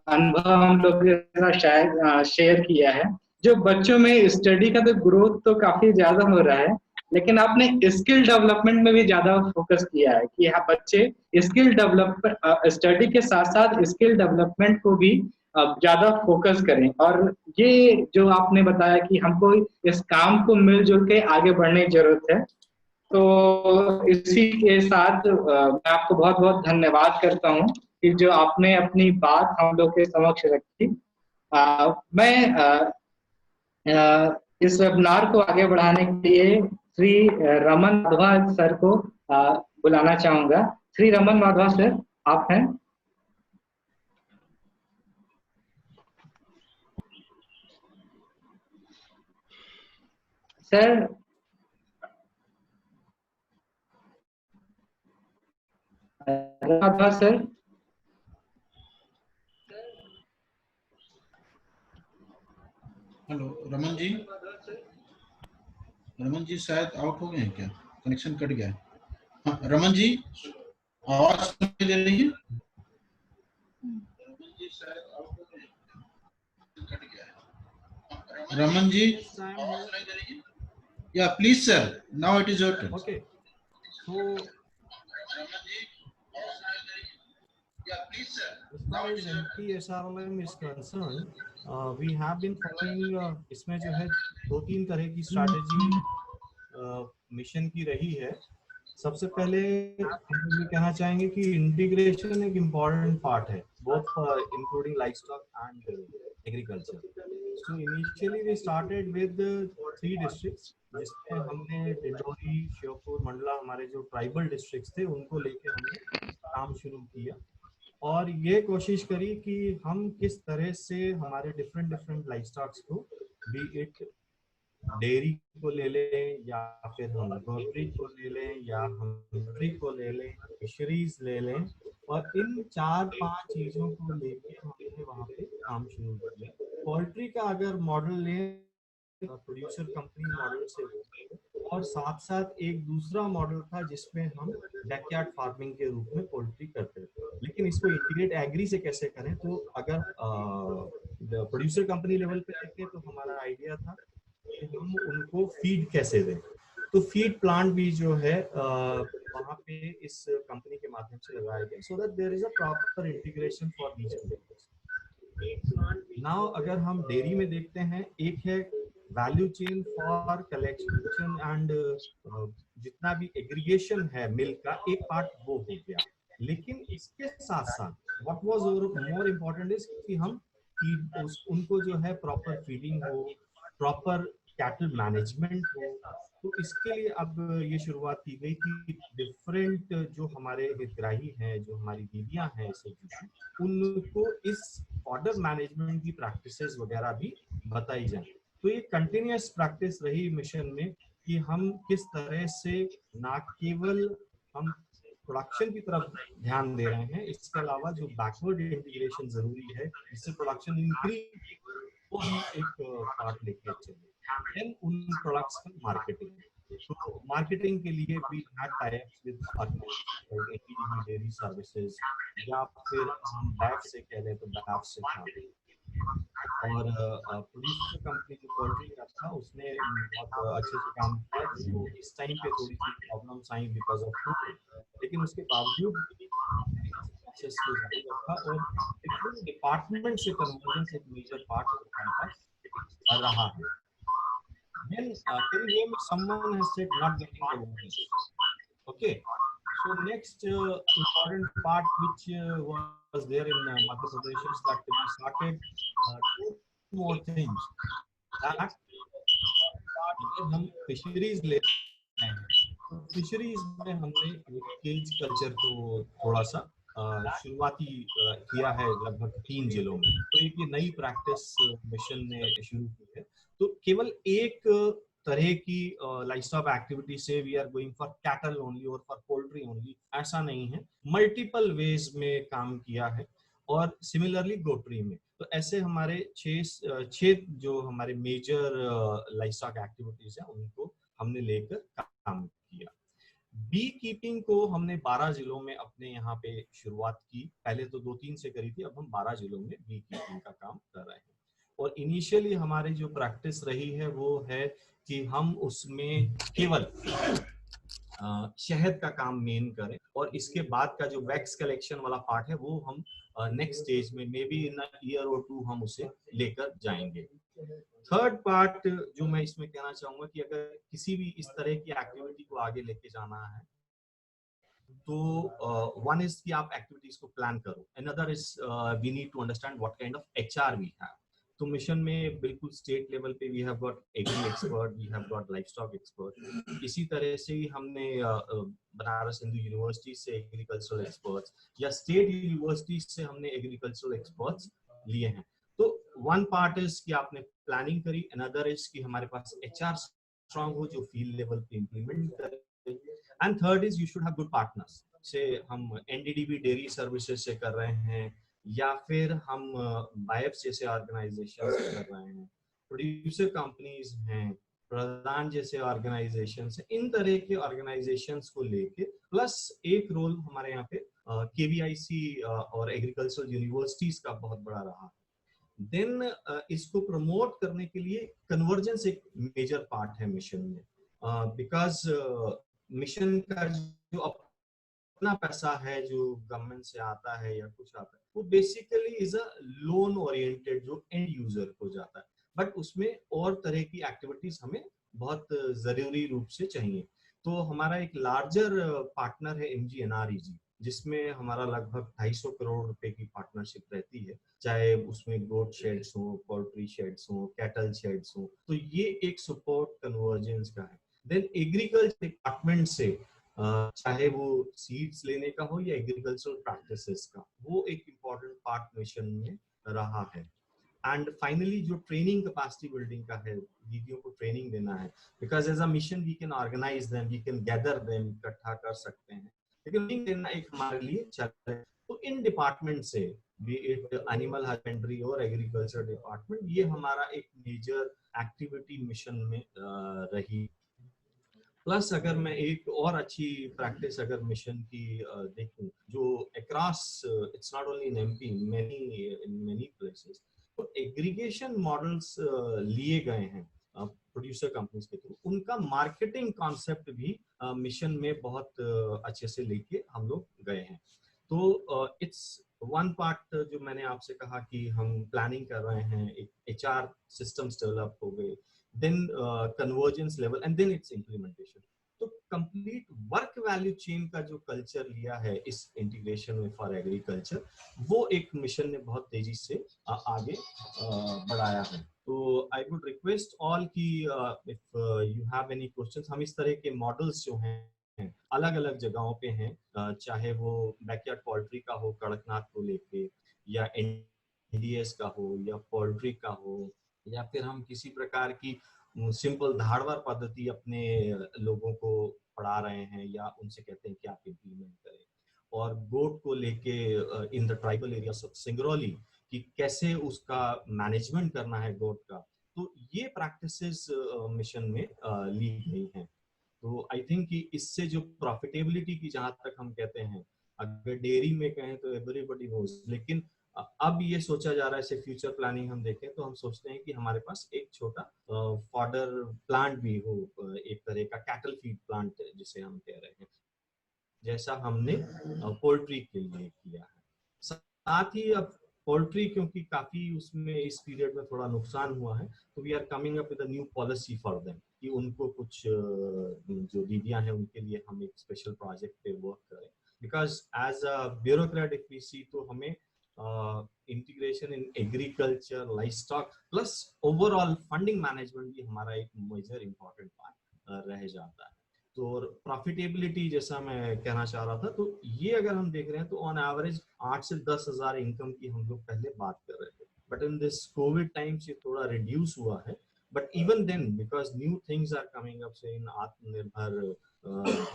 A: अनुभव हम लोग के साथ शेयर किया है। जो बच्चों में स्टडी का तो ग्रोथ तो काफी ज्यादा हो रहा है, लेकिन आपने स्किल डेवलपमेंट में भी ज्यादा फोकस किया है कि हाँ बच्चे स्किल डेवलपमेंट स्टडी के साथ साथ स्किल डेवलपमेंट को भी ज्यादा फोकस करें। और ये जो आपने बताया कि हमको इस काम को मिलजुल के आगे बढ़ने की जरूरत है, तो इसी के साथ मैं आपको बहुत बहुत धन्यवाद करता हूँ कि जो आपने अपनी बात हम लोग के समक्ष रखी। मैं इस वेबिनार को आगे बढ़ाने के लिए श्री रमन माधवा सर को बुलाना चाहूंगा। श्री रमन माधवा सर, आप हैं? Sir Madhava sir,
F: hello Raman ji. Raman ji शायद आउट हो गए हैं क्या, कनेक्शन कट गया है। हाँ रमन जी, आवाज सुनाई दे रही है? रमन जी शायद आउट हो गए हैं, कट गया है। रमन जी आवाज सुनाई दे रही है? या please sir, now it is your turn.
G: Okay, so
F: Raman ji आवाज सुनाई दे रही है? या please sir,
G: as far as MTSRLM is concerned, we have been following इसमें जो है 2-3 तरह की स्ट्रैटेजी मिशन की रही है। सबसे पहले हम ये कहना चाहेंगे कि इंटीग्रेशन एक इम्पॉर्टेंट पार्ट है, both including livestock and agriculture. So initially we started with 3 districts, जिसमें हमने डिंडोरी, श्योपुर, मंडला, हमारे जो ट्राइबल डिस्ट्रिक्ट्स थे उनको लेके हमने काम शुरू किया और ये कोशिश करी कि हम किस तरह से हमारे डिफरेंट लाइवस्टॉक्स को, बी इट डेयरी को ले लें या फिर हम पोल्ट्री को ले लें या हम पोल्ट्री को ले लें, फिशरीज ले लें, और इन 4-5 चीजों को लेके हमने वहां पे काम शुरू किया। पोल्ट्री का अगर मॉडल लें, प्रोड्यूसर कंपनी मॉडल से और साथ साथ एक दूसरा मॉडल था जिसमें हम बैकयार्ड फार्मिंग के रूप में पोल्ट्री करते थे। लेकिन इसको इंटीग्रेट एग्री से कैसे करें, तो अगर प्रोड्यूसर कंपनी लेवल पे देखें तो हमारा आइडिया था कि हम उनको फीड कैसे दें। तो फीड प्लांट भी जो है वहाँ पे इस कंपनी के माध्यम से लगाया गया, so that there is a proper integration for these products. Now अगर हम डेयरी में देखते हैं, एक है value chain for collection and जितना भी एग्रीगेशन है मिल्क का, एक पार्ट वो हो गया। लेकिन इसके साथ साथ what was more important is कि हम फीड उनको जो है प्रॉपर फीडिंग हो, प्रॉपर कैटल मैनेजमेंट हो। तो इसके लिए अब ये शुरुआत की गई कि डिफरेंट जो हमारे हितग्राही हैं, जो हमारी दीदियां हैं एसोसिएशन, उनको इस ऑर्डर मैनेजमेंट की प्रैक्टिसेस वगैरह भी बताई जाए। तो ये कंटिन्यूअस प्रैक्टिस रही मिशन में कि हम किस तरह से ना केवल हम प्रोडक्शन की तरफ ध्यान दे रहे हैं, इसके अलावा जो बैकवर्ड इंटीग्रेशन जरूरी है जिससे प्रोडक्शन इंक्रीज, वो भी एक पार्ट लेके चले। देन उन प्रोडक्ट्स का मार्केटिंग, तो मार्केटिंग के लिए भी had types with organisations like ATDB dairy services, या फिर हम बैफ से कह लें तो बैफ से था। और प्रोड्यूसर कंपनी जो पोल्ट्री का था उसने बहुत अच्छे से काम किया। तो इस टाइम पे थोड़ी सी प्रॉब्लम्स आई बिकॉज ऑफ कोविड, लेकिन उसके बावजूद प्रोसेस को जारी रखा और डिफरेंट डिपार्टमेंट से कन्वर्जेंस एक मेजर पार्ट हमारे पास रहा है। Then can you hear me? Someone has said not getting the voice. Okay. So next important part which was there in Madhya Pradesh is that we started two more things. That हम फिशरीज ले रहे हैं। फिशरीज में हमने केज कल्चर को थोड़ा सा शुरुआती किया है लगभग 3 जिलों में। तो एक ये नई प्रैक्टिस मिशन ने शुरू की है। तो केवल एक तरह की लाइवस्टॉक एक्टिविटी से we are going for cattle only और फॉर पोल्ट्री ओनली, ऐसा नहीं है। मल्टीपल वेज में काम किया है और सिमिलरली गोट्री में। तो ऐसे हमारे 6 जो हमारे मेजर लाइवस्टॉक एक्टिविटीज हैं उनको हमने लेकर काम किया। बी कीपिंग को हमने 12 जिलों में अपने यहाँ पे शुरुआत की। पहले तो 2-3 से करी थी, अब हम 12 जिलों में बी कीपिंग का काम कर रहे हैं। और इनिशियली हमारी जो प्रैक्टिस रही है वो है कि हम उसमें केवल शहद का काम मेन करें और इसके बाद का जो वैक्स कलेक्शन वाला पार्ट है वो हम नेक्स्ट स्टेज में may be in a year और 2 हम उसे लेकर जाएंगे। थर्ड पार्ट जो मैं इसमें कहना चाहूंगा कि अगर किसी भी इस तरह की एक्टिविटी को आगे लेके जाना है तो वन इज कि आप एक्टिविटीज को प्लान करो, another is we need to understand what kind of HR we have. तो मिशन में बिल्कुल स्टेट लेवल पे we have got agri expert, we have got livestock expert. इसी तरह से ही हमने बनारस हिंदू यूनिवर्सिटी से एग्रीकल्चरल एक्सपर्ट्स या स्टेट यूनिवर्सिटी से हमने एग्रीकल्चरल एक्सपर्ट्स लिए हैं। तो वन पार्ट इज कि आपने प्लानिंग करी, अनदर इज कि हमारे पास एचआर स्ट्रांग हो जो फील्ड लेवल पे इम्प्लीमेंट करे, and third is you should have good partners. से हम एनडीडीबी डेयरी सर्विसेज से कर रहे हैं या फिर हम बायप्स जैसे ऑर्गेनाइजेशन से कर रहे हैं, प्रोड्यूसर कंपनीज हैं, प्रधान जैसे ऑर्गेनाइजेशन से, इन तरह के ऑर्गेनाइजेशंस को लेके प्लस एक रोल हमारे यहाँ पे केवीआईसी और एग्रीकल्चरल यूनिवर्सिटीज का बहुत बड़ा रहा। देन इसको प्रमोट करने के लिए कन्वर्जेंस एक मेजर पार्ट है मिशन में, बिकॉज मिशन का जो अपना पैसा है जो गवर्नमेंट से आता है या कुछ आता है वो basically is a loan oriented जो एंड यूजर को जाता है, बट उसमें और तरह की एक्टिविटीज हमें बहुत जरूरी रूप से चाहिए। तो हमारा एक लार्जर पार्टनर है MGNREG, जिसमें हमारा लगभग 250 करोड़ रुपए की पार्टनरशिप रहती है, चाहे उसमें गोट शेड्स हो, पोल्ट्री शेड्स हो, कैटल शेड्स हो। तो ये एक सपोर्ट कन्वर्जेंस का है। देन एग्रीकल्चर डिपार्टमेंट से चाहे वो सीड्स लेने का हो या एग्रीकल्चरल प्रैक्टिसेस का, वो एक इम्पोर्टेंट पार्ट मिशन में रहा है। एंड फाइनली जो ट्रेनिंग कैपेसिटी बिल्डिंग का है, दीदियों को ट्रेनिंग देना है, because as a mission we can organise them, we can gather them, इकट्ठा कर सकते हैं, लेकिन देना एक हमारे लिए चल रहा है। तो इन डिपार्टमेंट से, बी इट एनिमल हस्बेंड्री और एग्रीकल्चर डिपार्टमेंट, ये हमारा एक मेजर एक्टिविटी मिशन में रही। प्लस अगर मैं एक और अच्छी प्रैक्टिस अगर मिशन की देखूं, जो across, it's not only in MP, in many places, तो एग्रीगेशन मॉडल्स लिए गए हैं प्रोड्यूसर कंपनीज के थ्रू। उनका मार्केटिंग कॉन्सेप्ट भी मिशन में बहुत अच्छे से लेके हम लोग गए हैं। तो इट्स वन पार्ट जो मैंने आपसे कहा कि हम प्लानिंग कर रहे हैं, एक HR सिस्टम्स डेवलप हो गए, then convergence level and then its implementation। तो कंप्लीट वर्क वैल्यू चेन का जो कल्चर लिया है इस इंटीग्रेशन में फॉर एग्रीकल्चर, वो एक मिशन ने बहुत तेजी से आगे बढ़ाया है। तो आई वुड रिक्वेस्ट ऑल की if you have any questions, हम इस तरह के मॉडल्स जो हैं अलग अलग जगहों पे हैं, चाहे वो बैकयार्ड पोल्ट्री का हो कड़कनाथ को लेके, या NDS का हो, या पोल्ट्री का हो, या फिर हम किसी प्रकार की सिंपल धाड़वर पद्धति अपने लोगों को पढ़ा रहे हैं, या उनसे कहते हैं कि आप इम्प्लीमेंट करें। और गोट को लेके in the tribal area Singrauli कि कैसे उसका मैनेजमेंट करना है गोट का, तो ये प्रैक्टिसेस मिशन में ली गई हैं। तो आई थिंक कि इससे जो प्रॉफिटेबिलिटी की जहां तक हम कहते हैं, अगर डेयरी में कहें तो एवरीबॉडी नोज, लेकिन अब ये सोचा जा रहा है, ऐसे फ्यूचर प्लानिंग हम देखें तो हम सोचते हैं कि हमारे पास एक छोटा फॉडर प्लांट भी हो, एक तरह का कैटल फीड प्लांट जिसे हम कह रहे हैं, जैसा हमने पोल्ट्री के लिए किया है। साथ ही अब पोल्ट्री क्योंकि काफी उसमें इस पीरियड में थोड़ा नुकसान हुआ है, तो we are coming up with a new policy for them कि उनको कुछ जो दीदियां हैं उनके लिए हम एक स्पेशल प्रोजेक्ट पे वर्क करें। Because as a bureaucrat if we see, तो हमें integration in agriculture, livestock plus overall funding management भी हमारा एक मेजर इंपॉर्टेंट पार्ट रह जाता है। तो प्रॉफिटेबिलिटी जैसा मैं कहना चाह रहा था, तो ये अगर हम देख रहे हैं तो ऑन एवरेज 8 से 10 हजार इनकम की हम लोग पहले बात कर रहे थे, but in this covid times ये थोड़ा रिड्यूस हुआ है। But even then because new things are coming up, so in आत्मनिर्भर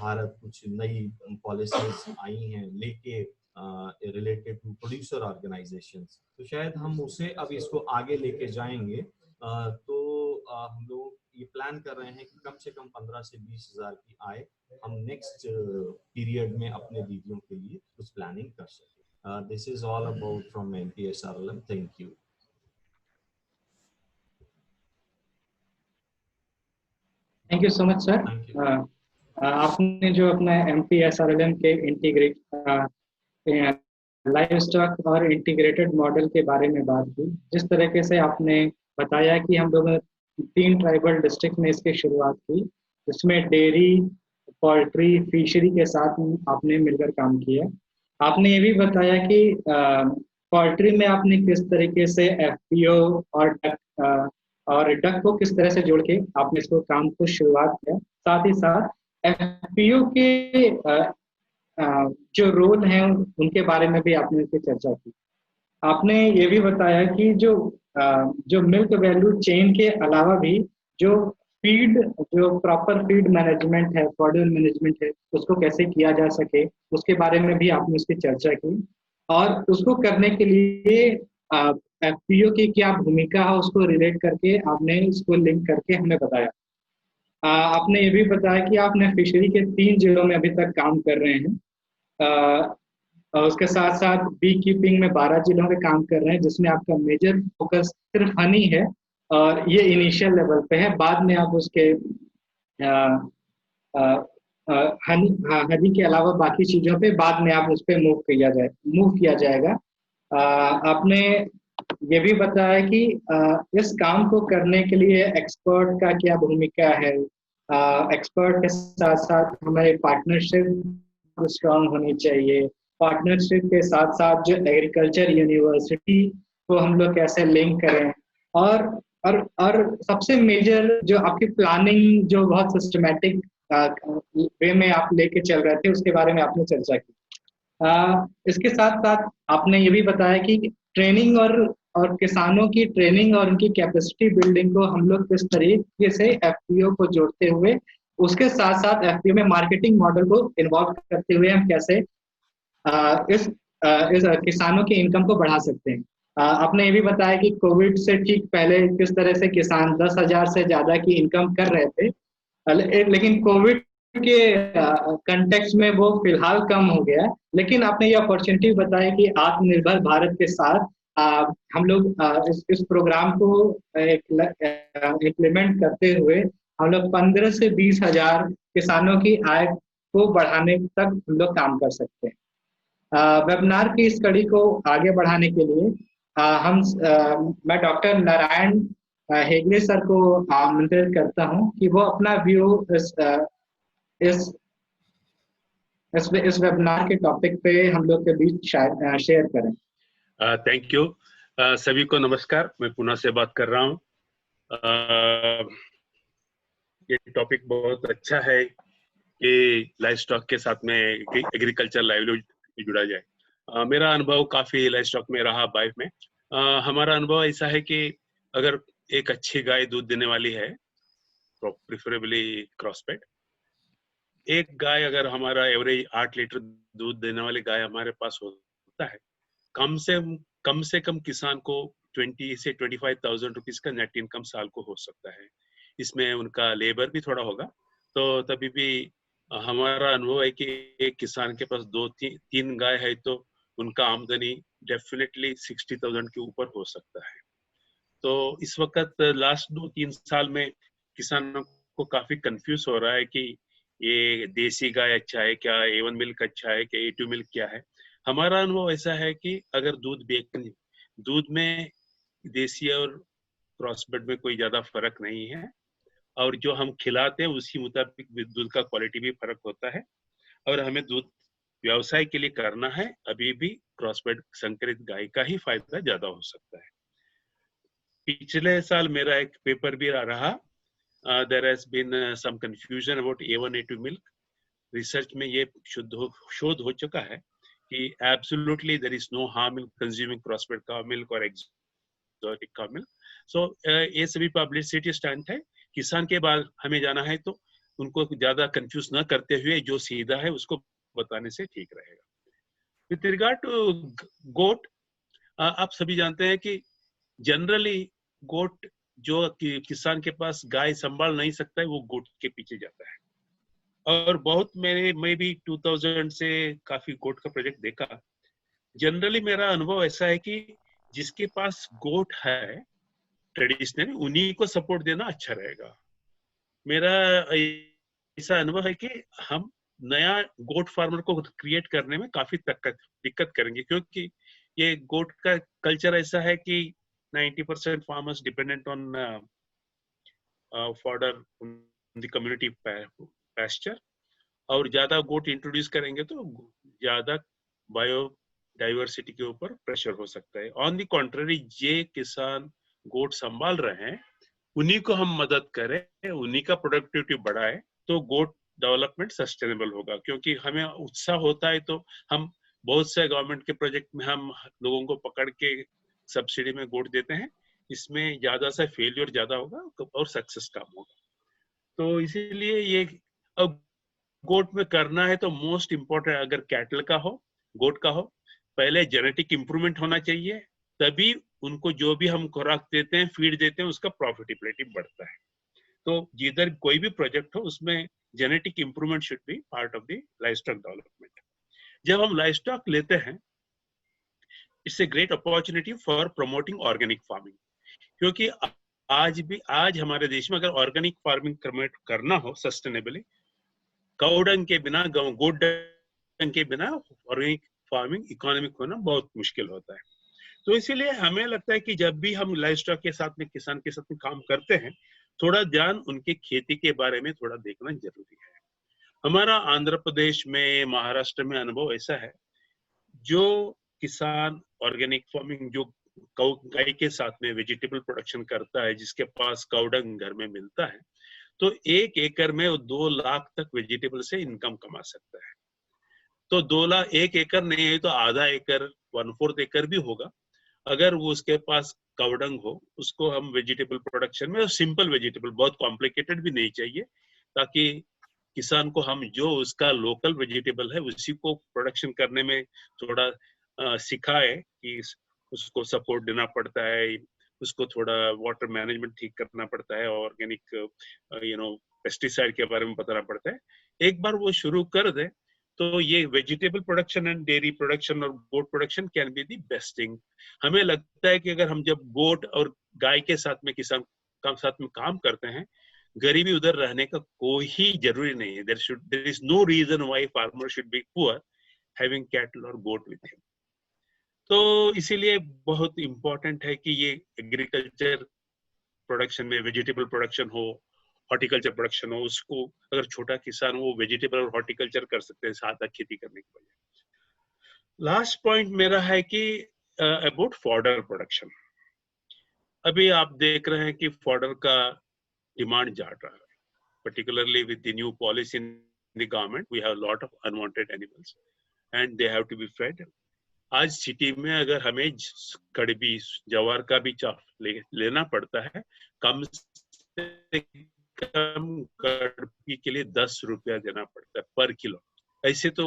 G: भारत कुछ नई पॉलिसीज आई हैं लेके रिलेटेड टू प्रोड्यूसर ऑर्गेनाइजेशंस, तो शायद हम उसे अब इसको आगे लेके जाएंगे। तो हम लोग ये प्लान कर रहे हैं कि कम से कम 15 से 20 हजार की आय हम नेक्स्ट पीरियड में अपने दीदियों के लिए कुछ प्लानिंग कर सकें। This is all about from MPSRLM। Thank you.
A: Thank you so much sir. आपने जो अपना MPSRLM के इंटीग्रेट लाइव स्टॉक और इंटीग्रेटेड मॉडल के बारे में बात की, जिस तरीके से आपने बताया कि हम लोगों ने 3 ट्राइबल डिस्ट्रिक्ट में इसकी शुरुआत की, जिसमें डेयरी, पोल्ट्री, फिशरी के साथ आपने मिलकर काम किया। आपने ये भी बताया कि पोल्ट्री में आपने किस तरीके से FPO और डक को किस तरह से जोड़ के आपने इसको काम को शुरुआत किया। साथ ही साथ FPO के जो रोल हैं उनके बारे में भी आपने इसकी चर्चा की। आपने ये भी बताया कि जो मिल्क वैल्यू चेन के अलावा भी जो प्रॉपर फीड मैनेजमेंट है, फॉडर मैनेजमेंट है, उसको कैसे किया जा सके, उसके बारे में भी आपने उसकी चर्चा की। और उसको करने के लिए FPO की क्या भूमिका है उसको रिलेट करके आपने इसको लिंक करके हमें बताया। आपने ये भी बताया कि आपने फिशरी के 3 जिलों में अभी तक काम कर रहे हैं। उसके साथ साथ बी कीपिंग में 12 जिलों में काम कर रहे हैं, जिसमें आपका मेजर फोकस सिर्फ हनी है और ये इनिशियल लेवल पे है। बाद में आप उसके हनी के अलावा बाकी चीजों पे बाद में आप उस पर मूव किया जाएगा। आपने ये भी बताया कि इस काम को करने के लिए एक्सपर्ट का क्या भूमिका है। एक्सपर्ट के साथ साथ हमारे पार्टनरशिप स्ट्रांग होनी चाहिए। पार्टनरशिप के साथ साथ जो एग्रीकल्चर यूनिवर्सिटी को हम लोग कैसे लिंक करें, और सबसे मेजर जो आपकी प्लानिंग जो बहुत सिस्टमैटिक वे में आप लेके चल रहे थे, उसके बारे में आपने चर्चा की। इसके साथ साथ आपने ये भी बताया कि ट्रेनिंग और किसानों की ट्रेनिंग और उनकी कैपेसिटी बिल्डिंग को हम लोग किस तरीके से FPO को जोड़ते हुए, उसके साथ साथ FPO में मार्केटिंग मॉडल को इन्वॉल्व करते हुए हम कैसे इस इस किसानों की इनकम को बढ़ा सकते हैं। आपने ये भी बताया कि कोविड से ठीक पहले किस तरह से किसान 10,000 से ज्यादा की इनकम कर रहे थे, लेकिन कोविड के कंटेक्स्ट में वो फिलहाल कम हो गया है। लेकिन आपने ये अपॉर्चुनिटी बताया कि आत्मनिर्भर भारत के साथ हम लोग इस प्रोग्राम को इम्प्लीमेंट करते हुए हम लोग 15 से 20,000 किसानों की आय को बढ़ाने तक हम लोग काम कर सकते हैं। वेबिनार की इस कड़ी को आगे बढ़ाने के लिए मैं डॉक्टर नारायण हेगड़े सर को आमंत्रित करता हूं कि वो अपना व्यू इस वेबिनार के टॉपिक पे हम लोग के बीच शेयर करें।
H: Thank you. सभी को नमस्कार, मैं पुणे से बात कर रहा हूँ। ये टॉपिक बहुत अच्छा है कि लाइव स्टॉक के साथ में एग्रीकल्चर लाइवलीहुड जुड़ा जाए। मेरा अनुभव काफी लाइव स्टॉक में रहा लाइफ में। हमारा अनुभव ऐसा है कि अगर एक अच्छी गाय दूध देने वाली है, प्रिफरेबली क्रॉसफेड, एक गाय अगर हमारा एवरेज 8 लीटर दूध देने वाली गाय हमारे पास होता है, कम से कम किसान को 20 से 25,000 रुपीज का नेट इनकम साल को हो सकता है। इसमें उनका लेबर भी थोड़ा होगा, तो तभी भी हमारा अनुभव है कि एक किसान के पास 2-3 गाय है तो उनका आमदनी डेफिनेटली 60,000 के ऊपर हो सकता है। तो इस वक्त लास्ट 2-3 साल में किसानों को काफी कंफ्यूज हो रहा है कि ये देसी गाय अच्छा है क्या, A1 मिल्क अच्छा है क्या, A2 मिल्क क्या है। हमारा अनुभव ऐसा है कि अगर दूध में देसी और क्रॉसब्रीड में कोई ज्यादा फर्क नहीं है, और जो हम खिलाते हैं उसी मुताबिक दूध का क्वालिटी भी फर्क होता है। और हमें दूध व्यवसाय के लिए करना है, अभी भी क्रॉसब्रीड संकरित गाय का ही फायदा ज्यादा हो सकता है। पिछले साल मेरा एक पेपर भी रहा, there has been some confusion about A1 A2 milk. Research में ये शोध हो चुका है कि absolutely there is no harm in consuming crossbred cow milk or exotic cow milk. So ये सभी पब्लिसिटी स्टंट है। किसान के बाद हमें जाना है तो उनको ज्यादा कंफ्यूज न करते हुए जो सीधा है उसको बताने से ठीक रहेगा। विथ रिगार्ड टू गोट, आप सभी जानते हैं कि जनरली गोट जो किसान के पास गाय संभाल नहीं सकता है वो गोट के पीछे जाता है। और बहुत मैं भी 2000 से काफी गोट का प्रोजेक्ट देखा। जनरली मेरा अनुभव ऐसा है कि जिसके पास गोट है ट्रेडिशनली उन्हीं को सपोर्ट देना अच्छा रहेगा। मेरा ऐसा अनुभव है कि हम नया गोट फार्मर को क्रिएट करने में काफी दिक्कत करेंगे, क्योंकि ये गोट का कल्चर ऐसा है कि 90% farmers dependent on fodder the community pasture, और ज्यादा गोट इंट्रोड्यूस करेंगे तो ज्यादा बायोडाइवर्सिटी के ऊपर प्रेशर हो सकता है। ऑन द कॉन्ट्ररी, ये किसान गोट संभाल रहे हैं उन्हीं को हम मदद करें, उन्हीं का प्रोडक्टिविटी बढ़ाए तो गोट डेवलपमेंट सस्टेनेबल होगा। क्योंकि हमें उत्साह होता है तो हम बहुत से गवर्नमेंट के प्रोजेक्ट में हम लोगों को पकड़ के सब्सिडी में गोट देते हैं, इसमें ज्यादा सा फेलियर ज्यादा होगा और सक्सेस कम होगा। तो इसीलिए ये अब गोट में करना है तो मोस्ट इम्पोर्टेंट, अगर कैटल का हो गोट का हो, पहले जेनेटिक इंप्रूवमेंट होना चाहिए, तभी उनको जो भी हम खुराक देते हैं फीड देते हैं उसका प्रॉफिटेबिलिटी बढ़ता है। तो जिधर कोई भी प्रोजेक्ट हो उसमें genetic improvement should be part of the livestock development. जब हम लाइवस्टॉक लेते हैं, it's a great opportunity for promoting organic farming, क्योंकि आज हमारे देश में अगर ऑर्गेनिक फार्मिंग करना हो सस्टेनेबली, काउडंग के बिना, गोट डंग के बिना ऑर्गेनिक फार्मिंग इकोनॉमिक होना बहुत मुश्किल होता है। तो इसीलिए हमें लगता है कि जब भी हम लाइवस्टॉक के साथ में, किसान के साथ में काम करते हैं, थोड़ा ध्यान उनके खेती के बारे में थोड़ा देखना जरूरी है। हमारा आंध्र प्रदेश में, महाराष्ट्र में अनुभव ऐसा है, जो किसान ऑर्गेनिक फार्मिंग जो गाय के साथ में वेजिटेबल प्रोडक्शन करता है, जिसके पास काउडंग घर में मिलता है, तो 1 एकड़ में वो 2 लाख तक वेजिटेबल से इनकम कमा सकता है। तो 2 लाख 1 एकड़ नहीं है तो आधा एकड़, 1/4 एकड़ भी होगा। अगर वो उसके पास काउडंग हो, उसको हम वेजिटेबल प्रोडक्शन में, सिंपल वेजिटेबल, बहुत कॉम्प्लिकेटेड भी नहीं चाहिए, ताकि किसान को हम जो उसका लोकल वेजिटेबल है उसी को प्रोडक्शन करने में थोड़ा सिखाए कि उसको सपोर्ट देना पड़ता है, उसको थोड़ा वाटर मैनेजमेंट ठीक करना पड़ता है, ऑर्गेनिक पेस्टिसाइड के बारे में बताना पड़ता है। एक बार वो शुरू कर दे तो ये vegetable production and dairy production और goat production can be the best thing. हमें लगता है कि अगर हम जब गोट और गाय के साथ में किसान साथ में काम करते हैं, गरीबी उधर रहने का कोई ही जरूरी नहीं है। There is no reason why farmer should be poor having cattle और गोट विद हिम। तो इसीलिए बहुत इंपॉर्टेंट है कि ये एग्रीकल्चर प्रोडक्शन में वेजिटेबल प्रोडक्शन हो, हॉर्टिकल्चर प्रोडक्शन हो, उसको अगर छोटा किसान हो वेजिटेबल और हॉर्टिकल्चर कर सकते हैं साथ खेती करने के बजाय। लास्ट पॉइंट मेरा है कि अबाउट फॉडर प्रोडक्शन। अभी आप देख रहे हैं कि फॉडर का डिमांड जा रहा है, particularly with the new policy in the government, we have a lot of unwanted animals and they have to be fed. आज सिटी में अगर हमें कड़बी जवार का भी चाफ लेना पड़ता है, कम से कम कड़बी के लिए 10 रुपया देना पड़ता है पर किलो। ऐसे तो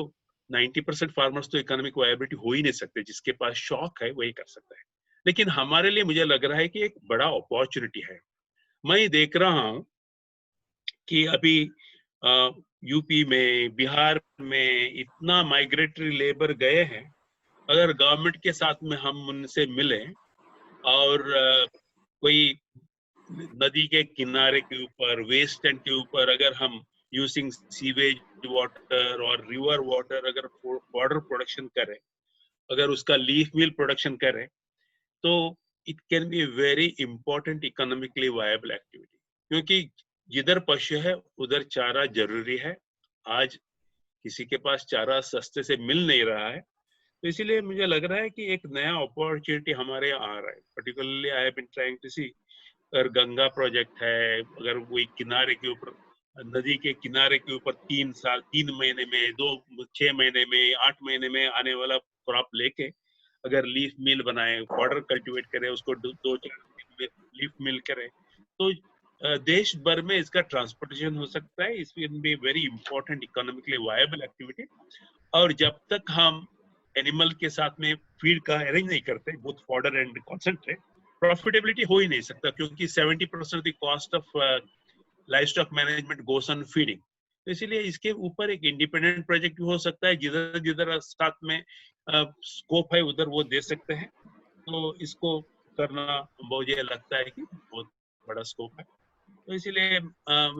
H: 90% फार्मर्स तो इकोनॉमिक वायबिलिटी हो ही नहीं सकते, जिसके पास शौक है वही कर सकता है। लेकिन हमारे लिए मुझे लग रहा है कि एक बड़ा अपॉर्चुनिटी है। मैं देख रहा हूं कि अभी यूपी में, बिहार में इतना माइग्रेटरी लेबर गए हैं। अगर गवर्नमेंट के साथ में हम उनसे मिले और कोई नदी के किनारे के ऊपर, वेस्ट एंड के ऊपर अगर हम यूजिंग सीवेज वाटर और रिवर वाटर अगर वाटर प्रोडक्शन करें, अगर उसका लीफ मिल प्रोडक्शन करें, तो it can be very important economically viable activity. क्योंकि जिधर पशु है उधर चारा जरूरी है। आज किसी के पास चारा सस्ते से मिल नहीं रहा है, तो इसीलिए मुझे लग रहा है कि एक नया अपॉर्चुनिटी हमारे यहाँ आ रहा है। Particularly I have been trying to see, अगर गंगा प्रोजेक्ट है, अगर वही किनारे के ऊपर, नदी के किनारे के ऊपर 3 महीने में, 6 महीने में, 8 महीने में आने वाला क्रॉप लेके अगर लीफ मिल बनाए, फॉडर कल्टीवेट करे, उसको 2-4 लीफ मिल करे, तो देश भर में इसका ट्रांसपोर्टेशन हो सकता है। इस will be very important economically viable activity. और जब तक हम एनिमल के साथ में फीड का अरेंज नहीं करते, both fodder and concentrate, profitability हो ही नहीं सकता, क्योंकि 70% the cost of livestock management goes on feeding. तो इसीलिए इसके ऊपर एक इंडिपेंडेंट प्रोजेक्ट भी हो सकता है, जिधर जिधर साथ में स्कोप है उधर वो दे सकते हैं। तो इसको करना मुझे लगता है कि बहुत बड़ा स्कोप है। तो इसीलिए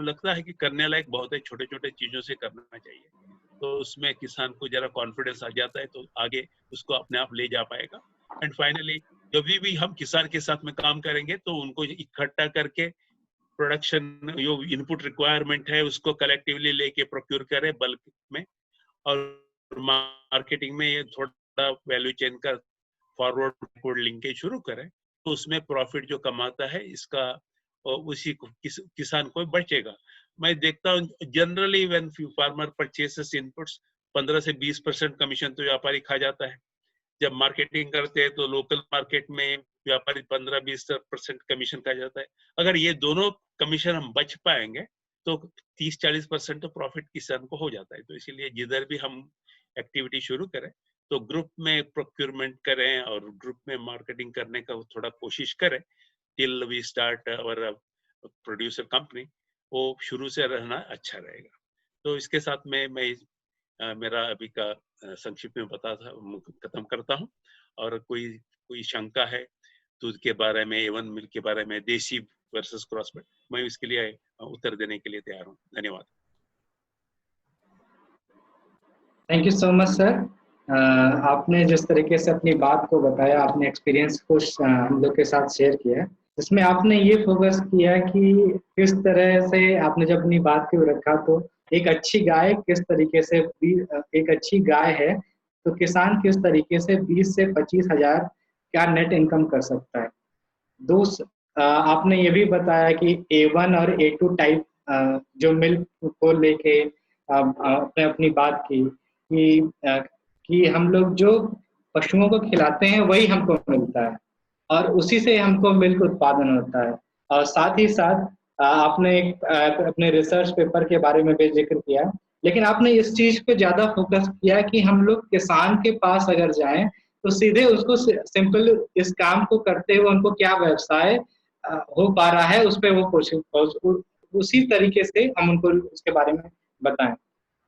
H: लगता है कि करने लायक बहुत है, छोटे छोटे चीजों से करना चाहिए। तो उसमें किसान को जरा कॉन्फिडेंस आ जाता है तो आगे उसको अपने आप ले जा पाएगा। एंड फाइनली जब भी हम किसान के साथ में काम करेंगे तो उनको इकट्ठा करके प्रोडक्शन जो इनपुट रिक्वायरमेंट है उसको कलेक्टिवली लेके प्रोक्योर करें बल्क में, और मार्केटिंग में ये थोड़ा वैल्यू चेन का फॉरवर्ड लिंकेज शुरू करें, तो उसमें प्रॉफिट जो कमाता है इसका उसी किसान को बचेगा। मैं देखता हूँ generally when farmer purchases inputs 15 से 20% कमीशन तो व्यापारी खा जाता है। जब मार्केटिंग करते हैं तो लोकल मार्केट में व्यापारी 15-20% कमीशन खा जाता है। अगर ये दोनों कमीशन हम बच पाएंगे तो 30-40% तो प्रॉफिट किसान को हो जाता है। तो इसीलिए जिधर भी हम एक्टिविटी शुरू करें तो ग्रुप में प्रोक्योरमेंट करें और ग्रुप में मार्केटिंग करने का थोड़ा कोशिश करें टिल वी स्टार्ट और प्रोड्यूसर कंपनी, वो शुरू से रहना अच्छा रहेगा। तो इसके साथ में मैं मेरा अभी का संक्षिप्त में खत्म करता हूँ। और कोई शंका है दूध के बारे में, A1 मिल्क के बारे में, देसी वर्सेस क्रॉसब्रीड, मैं इसके लिए उत्तर देने के लिए तैयार हूँ। धन्यवाद।
A: Thank you so much sir. आपने जिस तरीके से अपनी बात को बताया, अपने एक्सपीरियंस को हम लोग के साथ शेयर किया, इसमें आपने ये फोकस किया कि किस तरह से आपने जब अपनी बात को रखा तो एक अच्छी गाय किस तरीके से, एक अच्छी गाय है तो किसान किस तरीके से 20 से 25 हजार का नेट इनकम कर सकता है। आपने ये भी बताया कि A1 और A2 टाइप जो मिल्क को लेके आपने अपनी बात की कि हम लोग जो पशुओं को खिलाते हैं वही हमको मिलता है और उसी से हमको मिल्क उत्पादन होता है। और साथ ही साथ आपने अपने रिसर्च पेपर के बारे में भी जिक्र किया, लेकिन आपने इस चीज पे ज्यादा फोकस किया कि हम लोग किसान के पास अगर जाएं तो सीधे उसको सिंपल इस काम को करते हुए उनको क्या व्यवसाय हो पा रहा है उस पर वो कोशिश, उसी तरीके से हम उनको उसके बारे में बताएं।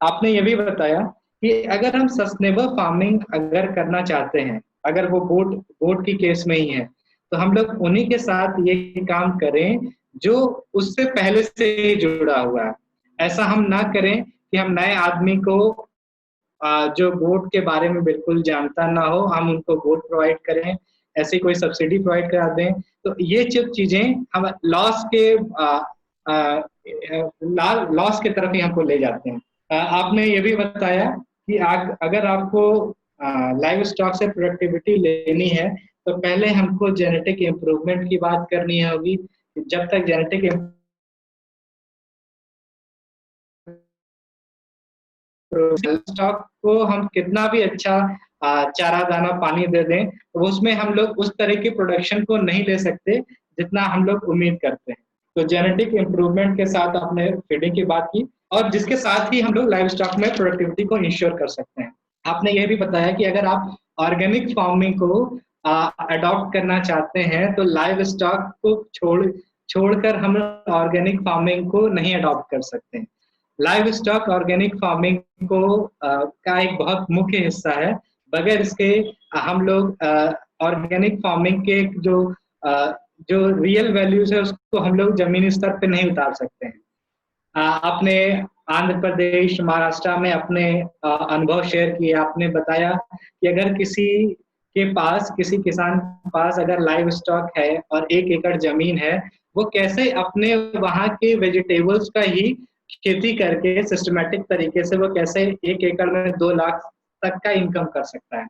A: आपने ये भी बताया कि अगर हम सस्टेनेबल फार्मिंग अगर करना चाहते हैं, अगर वो बोट की केस में ही है, तो हम लोग उन्हीं के साथ ये काम करें जो उससे पहले से ही जुड़ा हुआ है। ऐसा हम ना करें कि हम नए आदमी को जो बोट के बारे में बिल्कुल जानता ना हो, हम उनको बोट प्रोवाइड करें, ऐसी कोई सब्सिडी प्रोवाइड करा दें। तो ये सब चीजें हम लॉस के तरफ ही हमको ले जाते हैं। आपने ये भी बताया कि अगर आपको लाइव स्टॉक से प्रोडक्टिविटी लेनी है तो पहले हमको जेनेटिक इम्प्रूवमेंट की बात करनी होगी। जब तक जेनेटिक स्टॉक को हम कितना भी अच्छा चारा दाना पानी दे दें तो उसमें हम लोग उस तरह की प्रोडक्शन को नहीं ले सकते जितना हम लोग उम्मीद करते हैं। तो जेनेटिक इम्प्रूवमेंट के साथ आपने फीडिंग की बात की, और जिसके साथ ही हम लोग लाइव स्टॉक में प्रोडक्टिविटी को इंश्योर कर सकते हैं। आपने ये भी बताया कि अगर आप ऑर्गेनिक फार्मिंग को अडॉप्ट करना चाहते हैं तो लाइव स्टॉक को छोड़कर हम ऑर्गेनिक फार्मिंग को नहीं अडॉप्ट कर सकते हैं। लाइव स्टॉक ऑर्गेनिक फार्मिंग को का एक बहुत मुख्य हिस्सा है। बगैर इसके हम लोग ऑर्गेनिक फार्मिंग के जो रियल वैल्यूज है उसको हम लोग जमीनी स्तर पे नहीं उतार सकते हैं। आपने आंध्र प्रदेश, महाराष्ट्र में अपने अनुभव शेयर किए। आपने बताया कि अगर किसी किसान के पास अगर लाइव स्टॉक है और 1 एकड़ जमीन है, वो कैसे अपने वहाँ के वेजिटेबल्स का ही खेती करके सिस्टमैटिक तरीके से वो कैसे 1 एकड़ में 2 लाख तक का इनकम कर सकता है।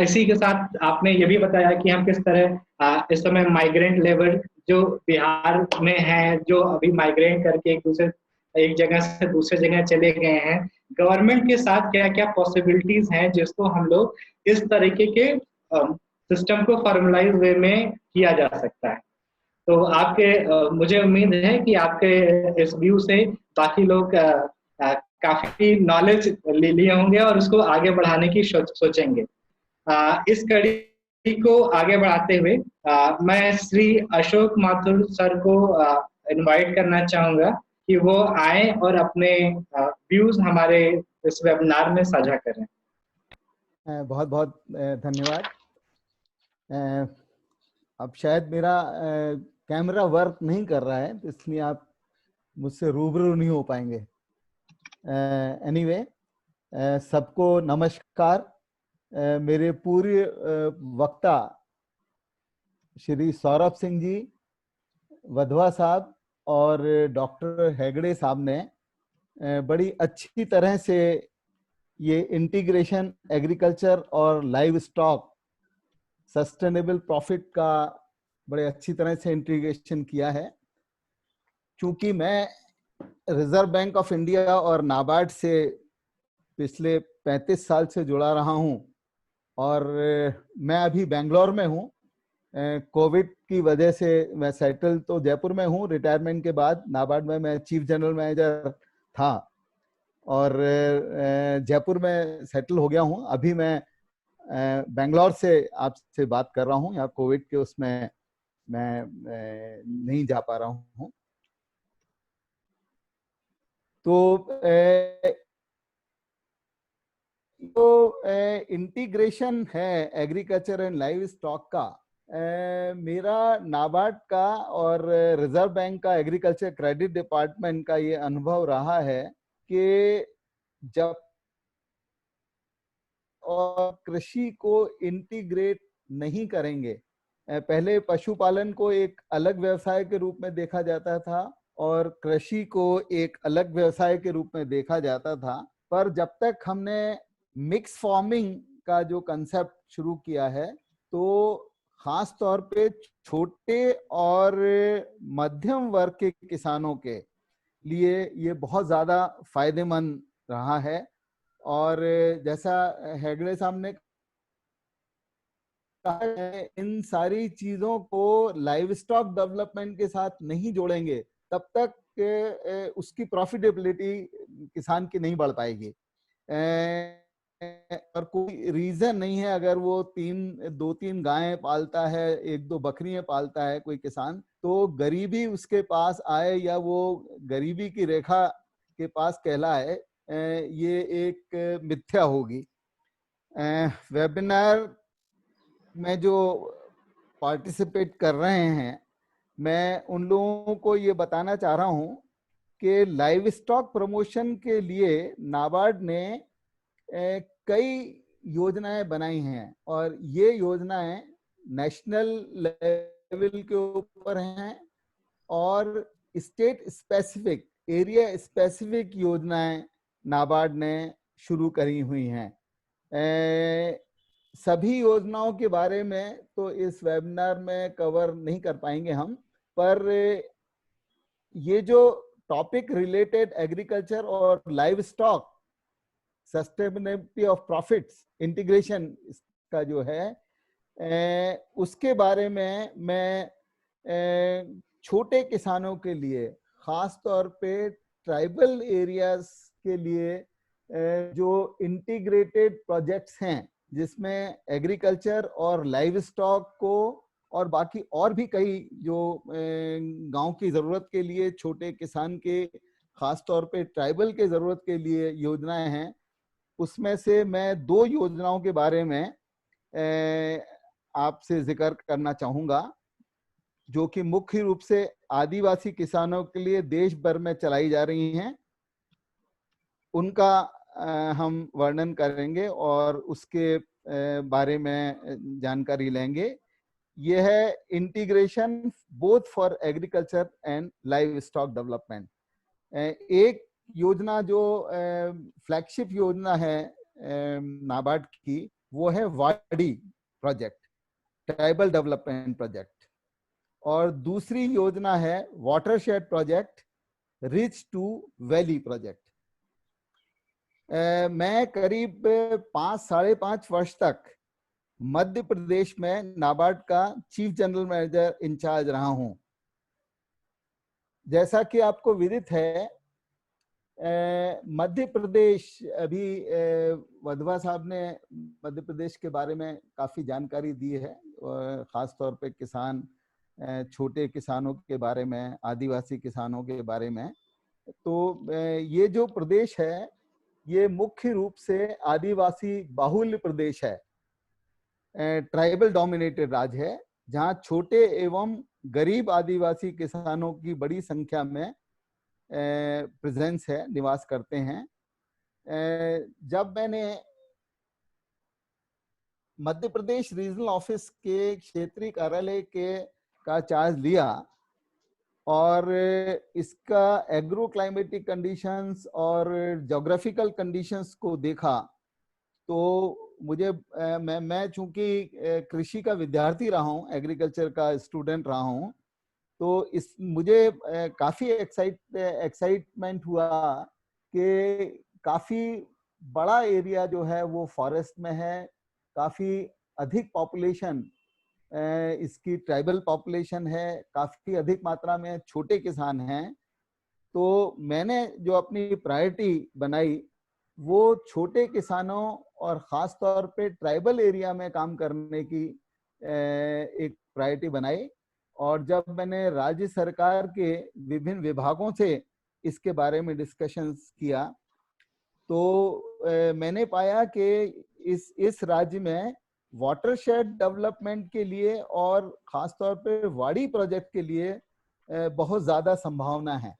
A: इसी के साथ आपने ये भी बताया कि हम किस तरह इस समय माइग्रेंट लेबर जो बिहार में है, जो अभी माइग्रेट करके एक जगह से दूसरे जगह चले गए हैं, गवर्नमेंट के साथ क्या क्या पॉसिबिलिटीज हैं जिसको हम लोग इस तरीके के सिस्टम को फॉर्मलाइज वे में किया जा सकता है। तो मुझे उम्मीद है कि आपके इस व्यू से बाकी लोग काफी नॉलेज लिए होंगे और उसको आगे बढ़ाने की सोचेंगे। इस कड़ी को आगे बढ़ाते हुए मैं श्री अशोक माथुर सर को इनवाइट करना चाहूंगा कि वो आए और अपने व्यूज हमारे इस वेबिनार में साझा करें।
I: बहुत बहुत धन्यवाद। अब शायद मेरा कैमरा वर्क नहीं कर रहा है, तो इसलिए आप मुझसे रूबरू नहीं हो पाएंगे। एनीवे, सबको नमस्कार। मेरे पूर्व वक्ता श्री सौरभ सिंह जी, वधवा साहब और डॉक्टर हेगड़े साहब ने बड़ी अच्छी तरह से ये इंटीग्रेशन एग्रीकल्चर और लाइव स्टॉक सस्टेनेबल प्रॉफिट का बड़े अच्छी तरह से इंटीग्रेशन किया है। क्योंकि मैं रिजर्व बैंक ऑफ इंडिया और नाबार्ड से पिछले 35 साल से जुड़ा रहा हूं और मैं अभी बेंगलोर में हूं। कोविड की वजह से मैं सेटल तो जयपुर में हूं। रिटायरमेंट के बाद नाबार्ड में मैं चीफ जनरल मैनेजर था और जयपुर में सेटल हो गया हूं। अभी मैं बेंगलोर से आपसे बात कर रहा हूं। यहाँ कोविड के उसमें मैं नहीं जा पा रहा हूं। तो इंटीग्रेशन है एग्रीकल्चर एंड लाइव स्टॉक का। मेरा नाबार्ड का और रिजर्व बैंक का एग्रीकल्चर क्रेडिट डिपार्टमेंट का ये अनुभव रहा है कि जब और कृषि को इंटीग्रेट नहीं करेंगे, पहले पशुपालन को एक अलग व्यवसाय के रूप में देखा जाता था और कृषि को एक अलग व्यवसाय के रूप में देखा जाता था। पर जब तक हमने मिक्स फार्मिंग का जो कंसेप्ट शुरू किया है, तो खास तौर पे छोटे और मध्यम वर्ग के किसानों के लिए ये बहुत ज्यादा फायदेमंद रहा है। और जैसा हेगड़े साहब ने कहा है, इन सारी चीजों को लाइव स्टॉक डेवलपमेंट के साथ नहीं जोड़ेंगे तब तक उसकी प्रॉफिटेबिलिटी किसान की नहीं बढ़ पाएगी। और कोई रीजन नहीं है, अगर वो 2-3 गायें पालता है, 1-2 बकरियां पालता है कोई किसान, तो गरीबी उसके पास आए या वो गरीबी की रेखा के पास कहलाए, ये एक मिथ्या होगी। वेबिनार में जो पार्टिसिपेट कर रहे हैं, मैं उन लोगों को ये बताना चाह रहा हूँ कि लाइव स्टॉक प्रमोशन के लिए नाबार्ड ने कई योजनाएं बनाई हैं, और ये योजनाएं नेशनल लेवल के ऊपर हैं और स्टेट स्पेसिफिक, एरिया स्पेसिफिक योजनाएं नाबार्ड ने शुरू करी हुई हैं। सभी योजनाओं के बारे में तो इस वेबिनार में कवर नहीं कर पाएंगे हम, पर ये जो टॉपिक रिलेटेड एग्रीकल्चर और live stock sustainability of profits integration का जो है, उसके बारे में मैं छोटे किसानों के लिए, खास तौर पे ट्राइबल एरियाज के लिए जो इंटीग्रेटेड प्रोजेक्ट्स हैं, जिसमें एग्रीकल्चर और लाइव स्टॉक को और बाकी और भी कई जो गांव की जरूरत के लिए, छोटे किसान के, खास तौर पे ट्राइबल के जरूरत के लिए योजनाएं हैं, उसमें से मैं 2 योजनाओं के बारे में आपसे जिक्र करना चाहूंगा, जो कि मुख्य रूप से आदिवासी किसानों के लिए देश भर में चलाई जा रही हैं। उनका हम वर्णन करेंगे और उसके बारे में जानकारी लेंगे। यह है integration both for agriculture and live stock development. एक योजना जो फ्लैगशिप योजना है नाबार्ड की, वो है वाडी प्रोजेक्ट, ट्राइबल डेवलपमेंट प्रोजेक्ट, और दूसरी योजना है watershed project, ridge to valley project. मैं करीब 5-5.5 वर्ष तक मध्य प्रदेश में नाबार्ड का चीफ जनरल मैनेजर इंचार्ज रहा हूं। जैसा कि आपको विदित है, मध्य प्रदेश, अभी वधवा साहब ने मध्य प्रदेश के बारे में काफी जानकारी दी है, खास तौर पे किसान, छोटे किसानों के बारे में, आदिवासी किसानों के बारे में। तो ये जो प्रदेश है, ये मुख्य रूप से आदिवासी बाहुल्य प्रदेश है, ट्राइबल डोमिनेटेड राज्य है, जहां छोटे एवं गरीब आदिवासी किसानों की बड़ी संख्या में प्रेजेंस है, निवास करते हैं। जब मैंने मध्य प्रदेश रीजनल ऑफिस के क्षेत्रीय कार्यालय का चार्ज लिया और इसका एग्रो क्लाइमेटिक कंडीशंस और ज्योग्राफिकल कंडीशंस को देखा, तो मुझे मैं चूंकि कृषि का विद्यार्थी रहा हूँ, एग्रीकल्चर का स्टूडेंट रहा हूँ, तो मुझे काफी एक्साइटमेंट हुआ कि काफी बड़ा एरिया जो है वो फॉरेस्ट में है, काफी अधिक पॉपुलेशन इसकी ट्राइबल पॉपुलेशन है, काफी अधिक मात्रा में छोटे किसान हैं। तो मैंने जो अपनी प्रायोरिटी बनाई, वो छोटे किसानों और खास तौर पे ट्राइबल एरिया में काम करने की एक प्रायोरिटी बनाई। और जब मैंने राज्य सरकार के विभिन्न विभागों से इसके बारे में डिस्कशंस किया, तो मैंने पाया कि इस राज्य में वाटरशेड डेवलपमेंट के लिए और खास तौर पे वाड़ी प्रोजेक्ट के लिए बहुत ज्यादा संभावना है।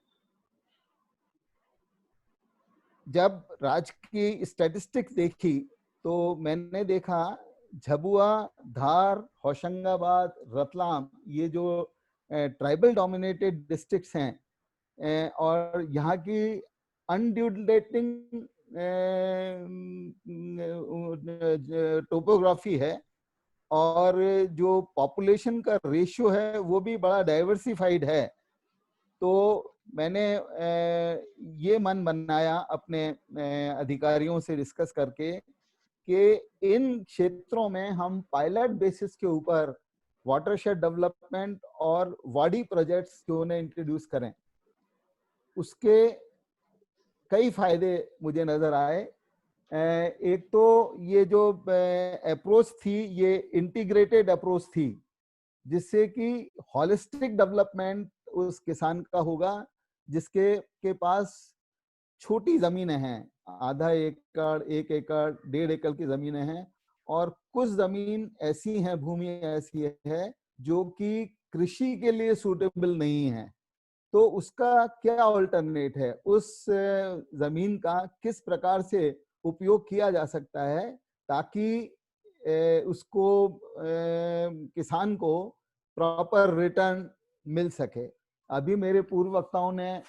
I: जब राज्य की स्टैटिस्टिक्स देखी, तो मैंने देखा झबुआ, धार, होशंगाबाद, रतलाम, ये जो ट्राइबल डोमिनेटेड डिस्ट्रिक्ट्स हैं और यहाँ की अनड्यूलेटिंग टोपोग्राफी है और जो पॉपुलेशन का रेशियो है वो भी बड़ा डाइवर्सिफाइड है। तो मैंने ये मन बनाया अपने अधिकारियों से डिस्कस करके कि इन क्षेत्रों में हम पायलट बेसिस के ऊपर वाटरशेड डेवलपमेंट और वाडी प्रोजेक्ट्स क्यों न इंट्रोड्यूस करें। उसके कई फायदे मुझे नजर आए। एक तो ये जो अप्रोच थी ये इंटीग्रेटेड अप्रोच थी, जिससे कि होलिस्टिक डेवलपमेंट उस किसान का होगा जिसके के पास छोटी जमीनें हैं, आधा एकड़, 1 एकड़, 1.5 एकड़ की जमीनें हैं, और कुछ जमीन ऐसी है, भूमि ऐसी है जो कि कृषि के लिए सूटेबल नहीं है। तो उसका क्या ऑल्टरनेट है, उस जमीन का किस प्रकार से उपयोग किया जा सकता है ताकि उसको किसान को प्रॉपर रिटर्न मिल सके। अभी मेरे पूर्व वक्ताओं ने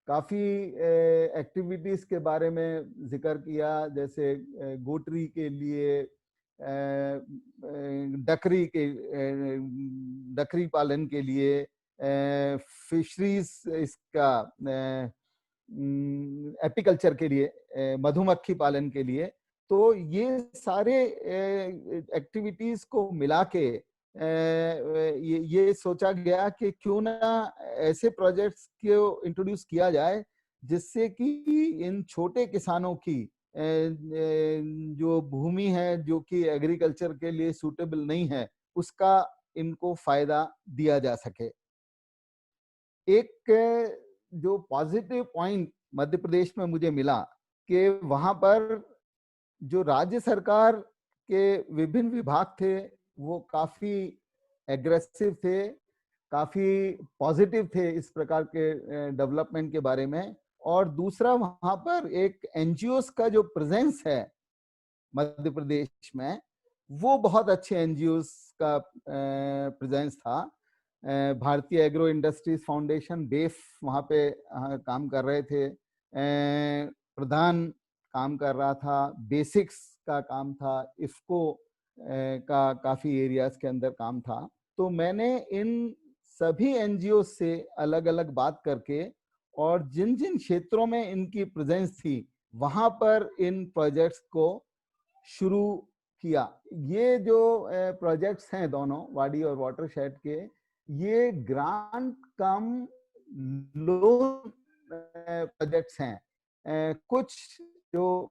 I: काफी एक्टिविटीज के बारे में जिक्र किया, जैसे गोटरी के लिए, डकरी पालन के लिए, फिशरीज इसका एपीकल्चर के लिए, मधुमक्खी पालन के लिए। तो ये सारे एक्टिविटीज को मिला के ये सोचा गया कि क्यों ना ऐसे प्रोजेक्ट्स को इंट्रोड्यूस किया जाए जिससे कि इन छोटे किसानों की जो भूमि है जो कि एग्रीकल्चर के लिए सूटेबल नहीं है, उसका इनको फायदा दिया जा सके। एक जो पॉजिटिव पॉइंट मध्य प्रदेश में मुझे मिला कि वहां पर जो राज्य सरकार के विभिन्न विभाग थे वो काफी एग्रेसिव थे, काफी पॉजिटिव थे इस प्रकार के डेवलपमेंट के बारे में। और दूसरा, वहां पर एक एनजीओस का जो प्रेजेंस है मध्य प्रदेश में, वो बहुत अच्छे एनजीओस का प्रेजेंस था। भारतीय एग्रो इंडस्ट्रीज फाउंडेशन, बेफ, वहां पे काम कर रहे थे, प्रधान काम कर रहा था, बेसिक्स का काम था, इफ्को का काफी एरियाज के अंदर काम था। तो मैंने इन सभी एनजीओ से अलग अलग बात करके और जिन जिन क्षेत्रों में इनकी प्रेजेंस थी वहां पर इन प्रोजेक्ट्स को शुरू किया। ये जो प्रोजेक्ट्स हैं दोनों, वाडी और वाटरशेड के, ये ग्रांट कम लोन प्रोजेक्ट्स हैं। कुछ जो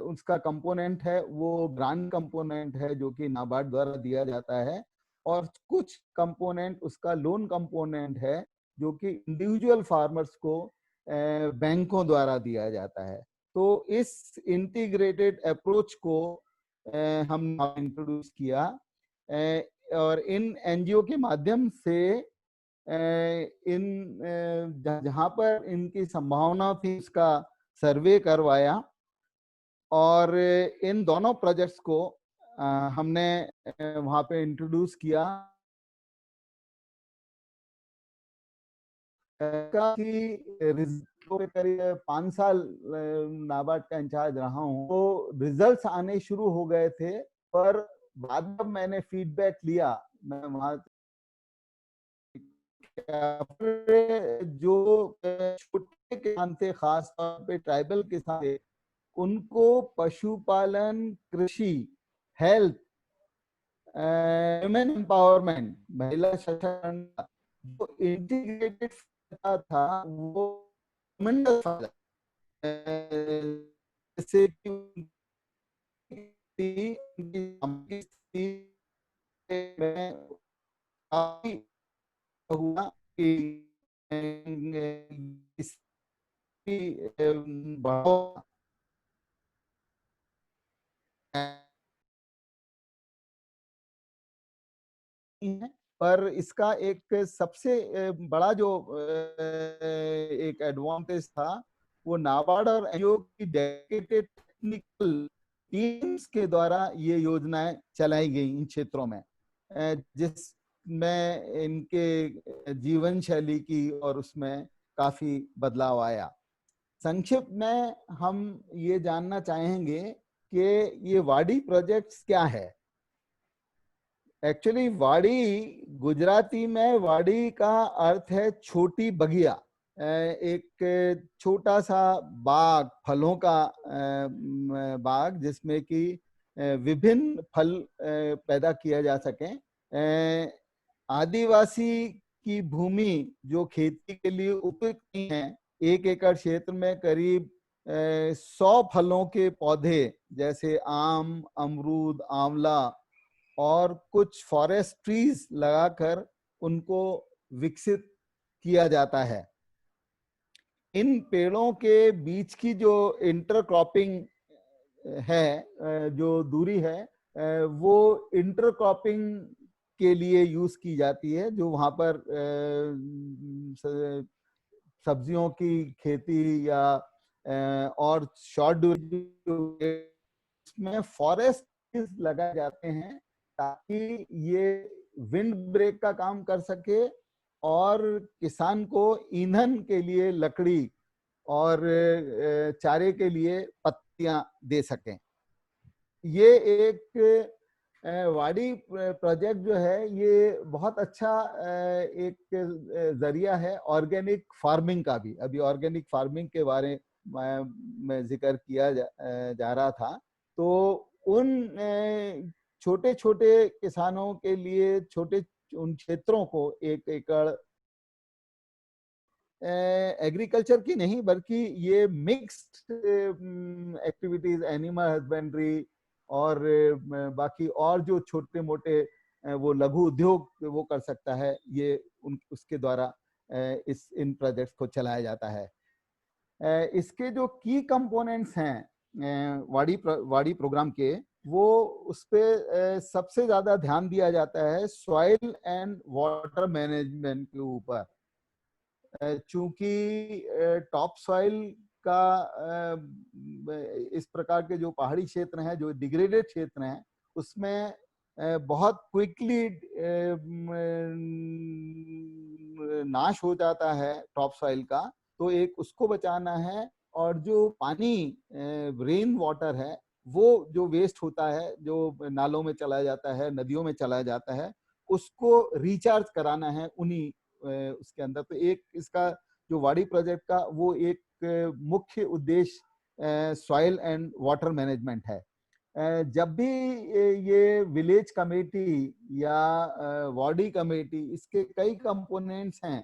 I: उसका कंपोनेंट है वो ग्रांट कंपोनेंट है जो कि नाबार्ड द्वारा दिया जाता है, और कुछ कंपोनेंट उसका लोन कंपोनेंट है जो कि इंडिविजुअल फार्मर्स को बैंकों द्वारा दिया जाता है। तो इस इंटीग्रेटेड अप्रोच को हम इंट्रोड्यूस किया, और इन एनजीओ के माध्यम से इन जहां पर इनकी संभावना थी उसका सर्वे करवाया, और इन दोनों प्रोजेक्ट्स को हमने वहां पे इंट्रोड्यूस किया। करीब 5 साल नाबार्ड का इंचार्ज रहा हूँ, तो रिजल्ट्स आने शुरू हो गए थे, पर बाद में मैंने फीडबैक लिया, मैं वहां जो छोटे किसान थे, खास तौर पे ट्राइबल किसान थे, उनको पशुपालन, कृषि, हेल्थ, वुमेन एम्पावरमेंट, महिला सशक्तिकरण जो इंटीग्रेटेड था वो ट्मेंडस फायदा, जैसे हुआ कि पर इसका एक सबसे बड़ा जो एक एडवांटेज था वो नाबार्ड और एनजीओ की डेडिकेटेड टेक्निकल टीम्स के द्वारा ये योजनाएं चलाई गई इन क्षेत्रों में, जिसमें इनके जीवन शैली की और उसमें काफी बदलाव आया। संक्षिप्त में हम ये जानना चाहेंगे कि ये वाडी प्रोजेक्ट्स क्या है। एक्चुअली वाडी, गुजराती में वाडी का अर्थ है छोटी बगिया, एक छोटा सा बाग, फलों का बाग जिसमें कि विभिन्न फल पैदा किया जा सके। आदिवासी की भूमि जो खेती के लिए उपयुक्त नहीं है, 1 एकड़ क्षेत्र में करीब 100 फलों के पौधे जैसे आम, अमरूद, आंवला और कुछ फॉरेस्ट ट्रीज लगाकर उनको विकसित किया जाता है। इन पेड़ों के बीच की जो इंटरक्रॉपिंग है, जो दूरी है, वो इंटरक्रॉपिंग के लिए यूज की जाती है, जो वहां पर सब्जियों की खेती या और शॉर्ट ड्यूरेशन में फॉरेस्ट लगाए जाते हैं ताकि ये विंड ब्रेक का काम कर सके और किसान को ईंधन के लिए लकड़ी और चारे के लिए पत्तियां दे सकें। ये एक वाड़ी प्रोजेक्ट जो है ये बहुत अच्छा एक जरिया है ऑर्गेनिक फार्मिंग का भी। अभी ऑर्गेनिक फार्मिंग के बारे में जिक्र किया जा रहा था, तो उन छोटे छोटे किसानों के लिए छोटे उन क्षेत्रों को 1 एकड़ एग्रीकल्चर की नहीं बल्कि ये मिक्स्ड एक्टिविटीज, एनिमल हस्बेंड्री और बाकी और जो छोटे मोटे वो लघु उद्योग वो कर सकता है, ये उसके द्वारा इन प्रोजेक्ट्स को चलाया जाता है। इसके जो की कंपोनेंट्स हैं वाड़ी प्रोग्राम के, वो उस पे सबसे ज्यादा ध्यान दिया जाता है सॉइल एंड वाटर मैनेजमेंट के ऊपर। चूंकि टॉप सॉइल का इस प्रकार के जो पहाड़ी क्षेत्र हैं, जो डिग्रेडेड क्षेत्र हैं, उसमें बहुत क्विकली नाश हो जाता है टॉप सॉइल का, तो एक उसको बचाना है। और जो पानी रेन वाटर है वो जो वेस्ट होता है, जो नालों में चला जाता है, नदियों में चला जाता है, उसको रिचार्ज कराना है उन्हीं उसके अंदर। तो एक इसका जो वाड़ी प्रोजेक्ट का वो एक मुख्य उद्देश्य सॉइल एंड वाटर मैनेजमेंट है। जब भी ये विलेज कमेटी या वाड़ी कमेटी, इसके कई कंपोनेंट्स हैं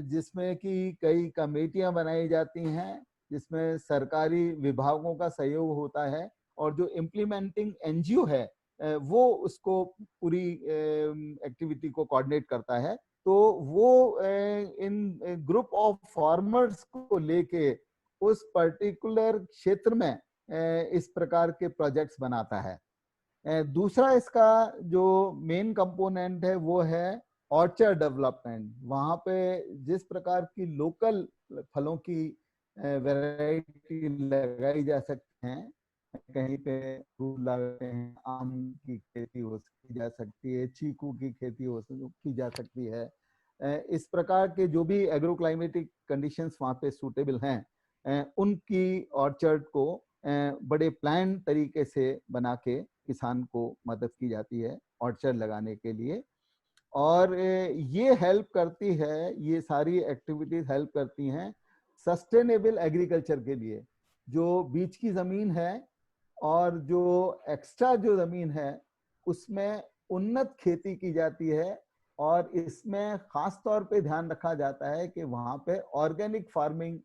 I: जिसमें कि कई कमेटियां बनाई जाती हैं, जिसमें सरकारी विभागों का सहयोग होता है और जो इम्प्लीमेंटिंग एनजीओ है वो उसको पूरी एक्टिविटी को कोऑर्डिनेट करता है। तो वो इन ग्रुप ऑफ फार्मर्स को लेके उस पर्टिकुलर क्षेत्र में इस प्रकार के प्रोजेक्ट्स बनाता है। दूसरा इसका जो मेन कंपोनेंट है वो है ऑर्चर्ड डेवलपमेंट। वहाँ पे जिस प्रकार की लोकल फलों की वैरायटी लगाई जा सकती हैं, कहीं पे फूल लगाते हैं, आम की खेती की जा सकती है, चीकू की खेती की जा सकती है। इस प्रकार के जो भी एग्रोक्लाइमेटिक कंडीशंस वहाँ पे सूटेबल हैं, उनकी ऑर्चर्ड को बड़े प्लान तरीके से बना के किसान को मदद की जाती है ऑर्चर्ड लगाने के लिए। और ये हेल्प करती है, ये सारी एक्टिविटीज हेल्प करती हैं सस्टेनेबल एग्रीकल्चर के लिए। जो बीच की जमीन है और जो एक्स्ट्रा जो जमीन है उसमें उन्नत खेती की जाती है, और इसमें खास तौर पे ध्यान रखा जाता है कि वहाँ पे ऑर्गेनिक फार्मिंग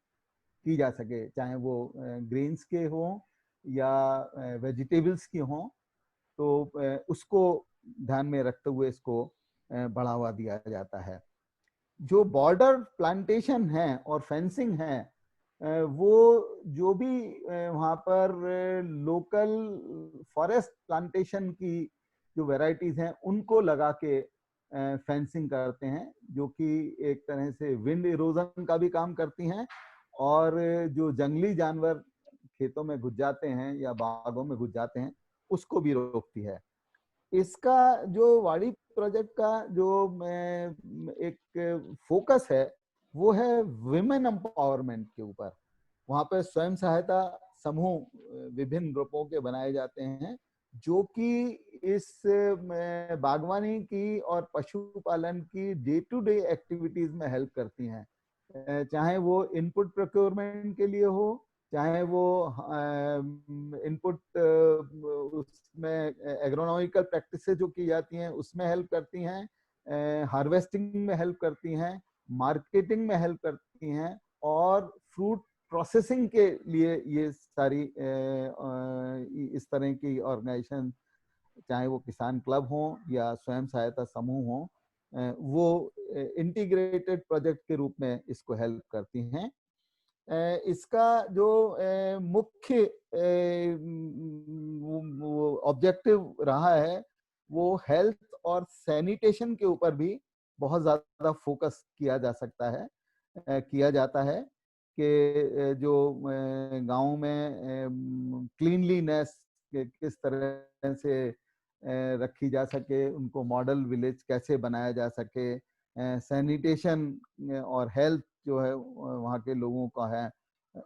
I: की जा सके, चाहे वो ग्रेन्स के हों या वेजिटेबल्स की हों। तो उसको ध्यान में रखते हुए इसको बढ़ावा दिया जाता है। जो बॉर्डर प्लांटेशन है और फेंसिंग है, वो जो भी वहाँ पर लोकल फॉरेस्ट प्लांटेशन की जो वैरायटीज हैं उनको लगा के फेंसिंग करते हैं, जो कि एक तरह से विंड इरोजन का भी काम करती हैं, और जो जंगली जानवर खेतों में घुस जाते हैं या बागों में घुस जाते हैं उसको भी रोकती है। इसका जो वाड़ी प्रोजेक्ट का जो एक फोकस है वो है विमेन एम्पावरमेंट के ऊपर। वहाँ पे स्वयं सहायता समूह विभिन्न ग्रुपों के बनाए जाते हैं जो कि इस बागवानी की और पशुपालन की डे टू डे एक्टिविटीज में हेल्प करती हैं, चाहे वो इनपुट प्रोक्योरमेंट के लिए हो, चाहे वो इनपुट उसमें एग्रोनॉमिकल प्रैक्टिसेस जो की जाती हैं उसमें हेल्प करती हैं, हार्वेस्टिंग में हेल्प करती हैं, मार्केटिंग में हेल्प करती हैं, और फ्रूट प्रोसेसिंग के लिए ये सारी इस तरह की ऑर्गेनाइजेशन, चाहे वो किसान क्लब हो या स्वयं सहायता समूह हो, वो इंटीग्रेटेड प्रोजेक्ट के रूप में इसको हेल्प करती हैं। इसका जो मुख्य ऑब्जेक्टिव रहा है वो हेल्थ और सैनिटेशन के ऊपर भी बहुत ज्यादा फोकस किया जा सकता है, किया जाता है कि जो गांव में क्लीनलीनेस किस तरह से रखी जा सके, उनको मॉडल विलेज कैसे बनाया जा सके, सैनिटेशन और हेल्थ जो है वहाँ के लोगों का है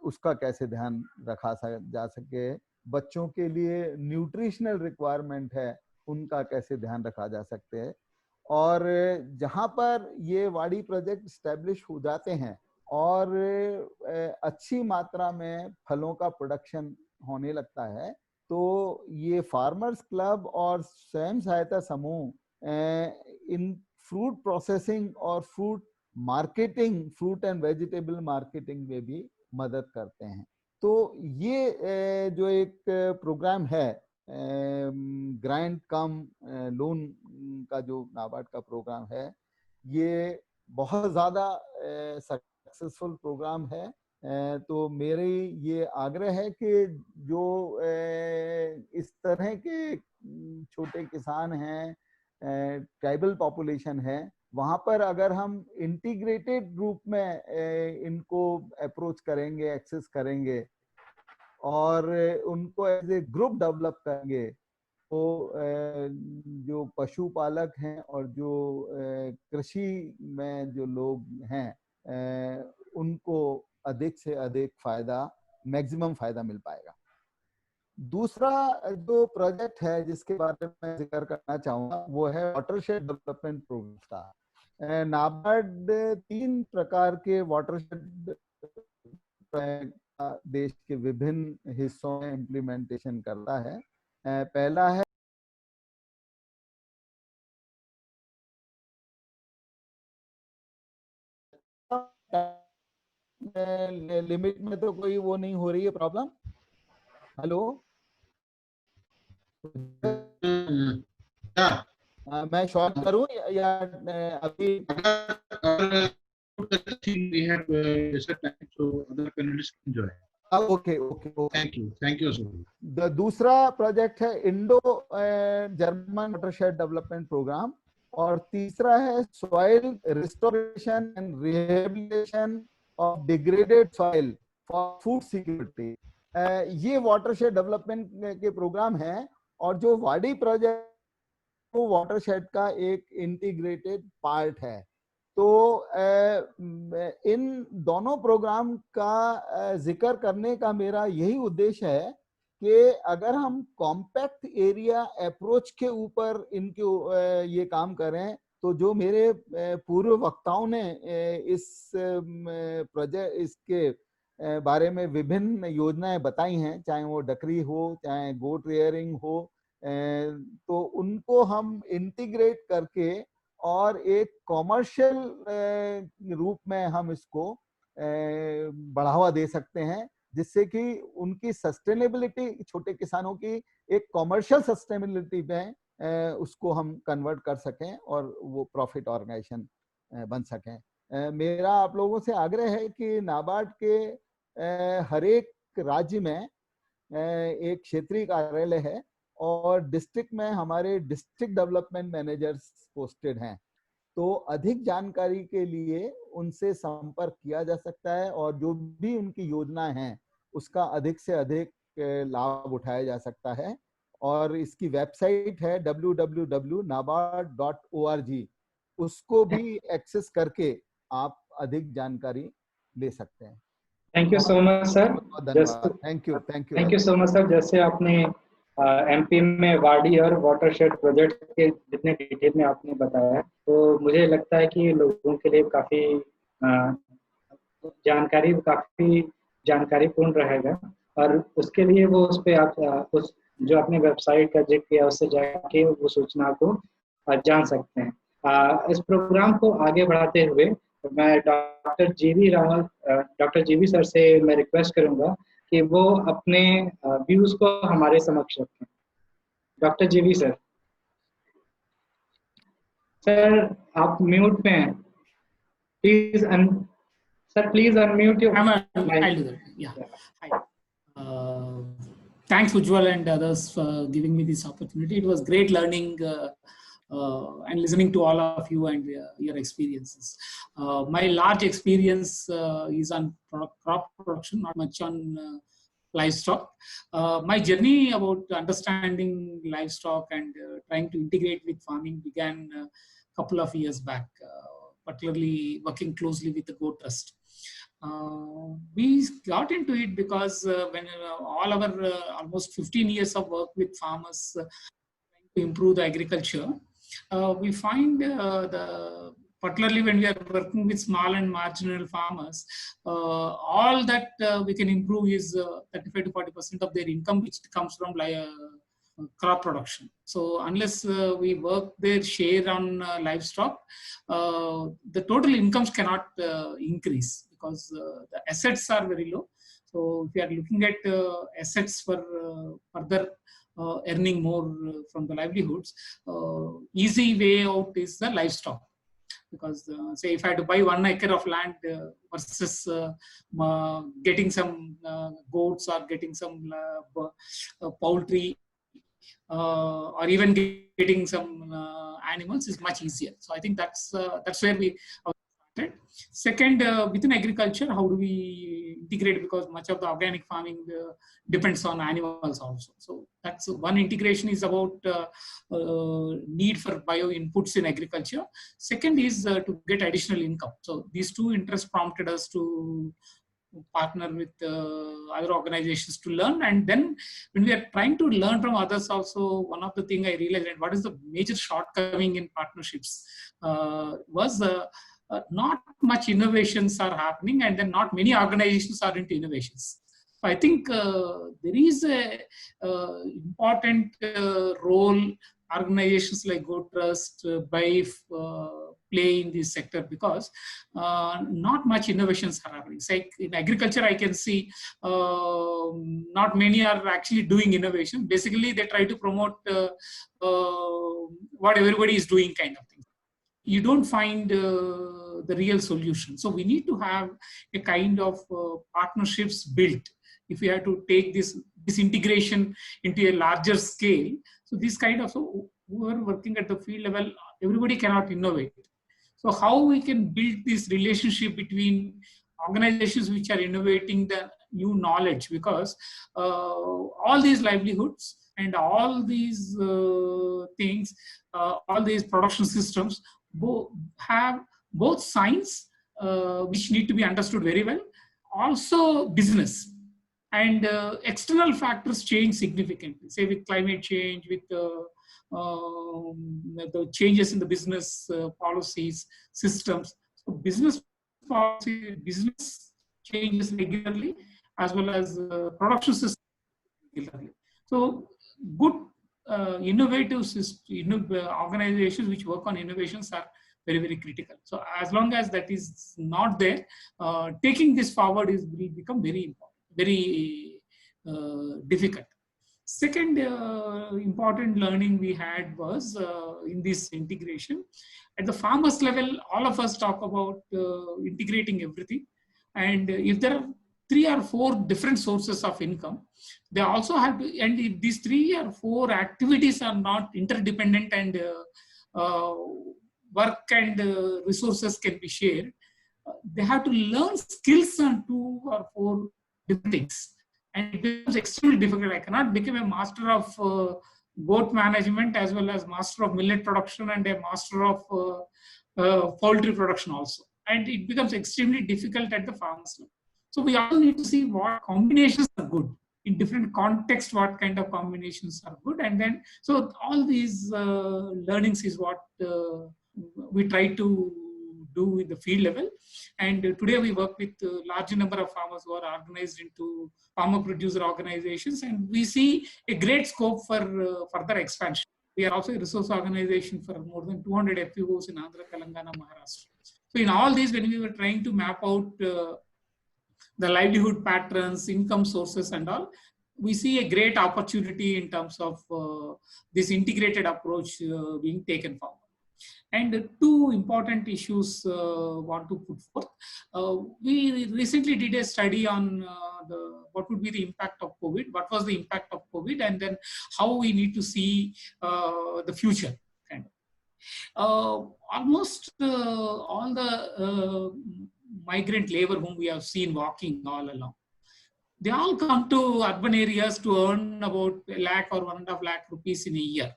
I: उसका कैसे ध्यान रखा जा सके, बच्चों के लिए न्यूट्रिशनल रिक्वायरमेंट है उनका कैसे ध्यान रखा जा सकते हैं। और जहाँ पर ये वाड़ी प्रोजेक्ट स्टैब्लिश हो जाते हैं और अच्छी मात्रा में फलों का प्रोडक्शन होने लगता है, तो ये फार्मर्स क्लब और स्वयं सहायता समूह इन फ्रूट प्रोसेसिंग और fruit marketing, fruit and vegetable marketing में भी मदद करते हैं। तो ये जो एक प्रोग्राम है ग्रांट कम लोन का, जो नाबार्ड का प्रोग्राम है, ये बहुत ज़्यादा सक्सेसफुल प्रोग्राम है। तो मेरी ये आग्रह है कि जो इस तरह के छोटे किसान हैं, ट्राइबल पॉपुलेशन है, वहाँ पर अगर हम इंटीग्रेटेड रूप में इनको अप्रोच करेंगे, एक्सेस करेंगे और उनको एज ए ग्रुप डेवलप करेंगे, तो जो पशुपालक हैं और जो कृषि में जो लोग हैं उनको अधिक से अधिक फायदा, मैक्सिमम फायदा मिल पाएगा। दूसरा जो प्रोजेक्ट है जिसके बारे में मैं जिक्र करना चाहूंगा वो है वाटरशेड डेवलपमेंट प्रोग्राम का। नाबार्ड 3 प्रकार के वाटरशेड देश के विभिन्न हिस्सों में इम्प्लीमेंटेशन करता है। पहला है लिमिट में तो कोई वो नहीं हो रही है प्रॉब्लम। हेलो, मैं शॉर्ट करूं या अभी?
F: Thank you sir.
I: दूसरा प्रोजेक्ट है Indo German watershed development programme और तीसरा है soil restoration and rehabilitation of degraded soil for food security. ये वाटरशेड डेवलपमेंट के प्रोग्राम हैं और जो वाडी प्रोजेक्ट वो वाटरशेड का एक इंटीग्रेटेड पार्ट है। तो इन दोनों प्रोग्राम का जिक्र करने का मेरा यही उद्देश्य है कि अगर हम कॉम्पैक्ट एरिया अप्रोच के ऊपर इनके ये काम करें, तो जो मेरे पूर्व वक्ताओं ने इस प्रोजेक्ट इसके बारे में विभिन्न योजनाएं बताई हैं, चाहे वो डकरी हो, चाहे गोट रेयरिंग हो, तो उनको हम इंटीग्रेट करके और एक कॉमर्शियल रूप में हम इसको बढ़ावा दे सकते हैं, जिससे कि उनकी सस्टेनेबिलिटी, छोटे किसानों की एक कॉमर्शियल सस्टेनेबिलिटी में उसको हम कन्वर्ट कर सकें और वो प्रॉफिट ऑर्गेनाइजेशन बन सकें। मेरा आप लोगों से आग्रह है कि नाबार्ड के हर एक राज्य में एक क्षेत्रीय कार्यालय है और डिस्ट्रिक्ट में हमारे डिस्ट्रिक्ट डेवलपमेंट मैनेजर्स पोस्टेड हैं। तो अधिक जानकारी के लिए उनसे संपर्क किया जा सकता है और जो भी उनकी योजनाएं हैं उसका अधिक से अधिक लाभ उठाया जा सकता है। और इसकी वेबसाइट है www.nabard.org, उसको भी एक्सेस करके आप अधिक जानकारी ले सकते हैं।
A: Thank you so much sir.
I: Thank you
A: so much sir. जैसे आपने एमपी में वाडी और वाटरशेड प्रोजेक्ट के जितने डिटेल में आपने बताया, तो मुझे लगता है कि लोगों के लिए काफ़ी जानकारीपूर्ण रहेगा और उसके लिए वो उस पर आप उस जो आपने वेबसाइट का जिक्र किया उससे जाके वो सूचना को जान सकते हैं। इस प्रोग्राम को आगे बढ़ाते हुए तो मैं डॉक्टर जीवी सर से मैं रिक्वेस्ट करूंगा कि वो अपने व्यूज को हमारे समक्ष रखें। डॉक्टर जीवी सर। सर आप म्यूट पे हैं, please sir please unmute your
J: I'll do that. Yeah. Hi. Thanks Ujjwal and others for giving me this opportunity. It was great learning and listening to all of you and your experiences. My large experience is on crop production, not much on livestock. My journey about understanding livestock and trying to integrate with farming began a couple of years back, particularly working closely with the Goat Trust. We got into it because when all our almost 15 years of work with farmers trying to improve the agriculture, we find particularly when we are working with small and marginal farmers, all that we can improve is 35 to 40% of their income, which comes from crop production. So unless we work their share on livestock, the total incomes cannot increase because the assets are very low. So if you are looking at assets for further earning more from the livelihoods, easy way out is the livestock. Because say if I had to buy 1 acre of land versus getting some goats or getting some poultry, or even getting some animals is much easier. So I think that's where we started. Second, within agriculture, how do we integrate? Because much of the organic farming depends on animals also. So that's one integration is about need for bio inputs in agriculture. Second is to get additional income. So these two interests prompted us to partner with other organizations to learn. And then when we are trying to learn from others also, one of the things I realized, and what is the major shortcoming in partnerships was not much innovations are happening, and then not many organizations are into innovations. So I think there is a important role organizations like Goat Trust, BIFE, play in this sector, because not much innovations are happening. It's like in agriculture, I can see not many are actually doing innovation. Basically, they try to promote what everybody is doing kind of thing. You don't find the real solution. So we need to have a kind of partnerships built. If we have to take this integration into a larger scale, so this kind of, so who are working at the field level, everybody cannot innovate. So how we can build this relationship between organizations which are innovating the new knowledge, because all these livelihoods and all these things, all these production systems have both science, which need to be understood very well, also business. And external factors change significantly, say with climate change, with the changes in the business policies, systems. So business policy, business changes regularly, as well as production systems regularly. So good innovative organizations which work on innovations are very, very critical. So as long as that is not there, taking this forward will become very important, very difficult. Second important learning we had was in this integration. At the farmers level, all of us talk about integrating everything. And if there are 3 or 4 different sources of income, they also have to, and if these 3 or 4 activities are not interdependent and work and resources can be shared, they have to learn skills on 2 or 4 different things. And it becomes extremely difficult. I cannot become a master of goat management as well as master of millet production and a master of poultry production also. And it becomes extremely difficult at the farmers level. So we also need to see what combinations are good in different contexts, what kind of combinations are good. And then, so all these learnings is what we try to do with the field level. And today we work with a large number of farmers who are organized into farmer producer organizations, and we see a great scope for further expansion. We are also a resource organization for more than 200 FPOs in Andhra, Telangana, Maharashtra. So So in all these, when we were trying to map out the livelihood patterns, income sources and all, we see a great opportunity in terms of this integrated approach being taken forward. And two important issues want to put forth. We recently did a study on what would be the impact of COVID, what was the impact of COVID, and then how we need to see the future. Kind of. Almost all the migrant labor whom we have seen walking all along, they all come to urban areas to earn about 1 lakh or 1.5 lakh rupees in a year.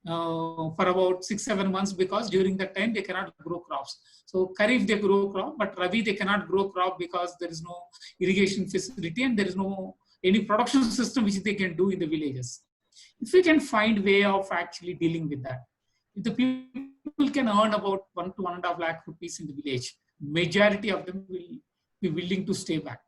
J: For about 6-7 months, because during that time they cannot grow crops. So Kharif they grow crop, but Rabi they cannot grow crop because there is no irrigation facility and there is no any production system which they can do in the villages. If we can find way of actually dealing with that, if the people can earn about 1 to 1.5 lakh rupees in the village, majority of them will be willing to stay back.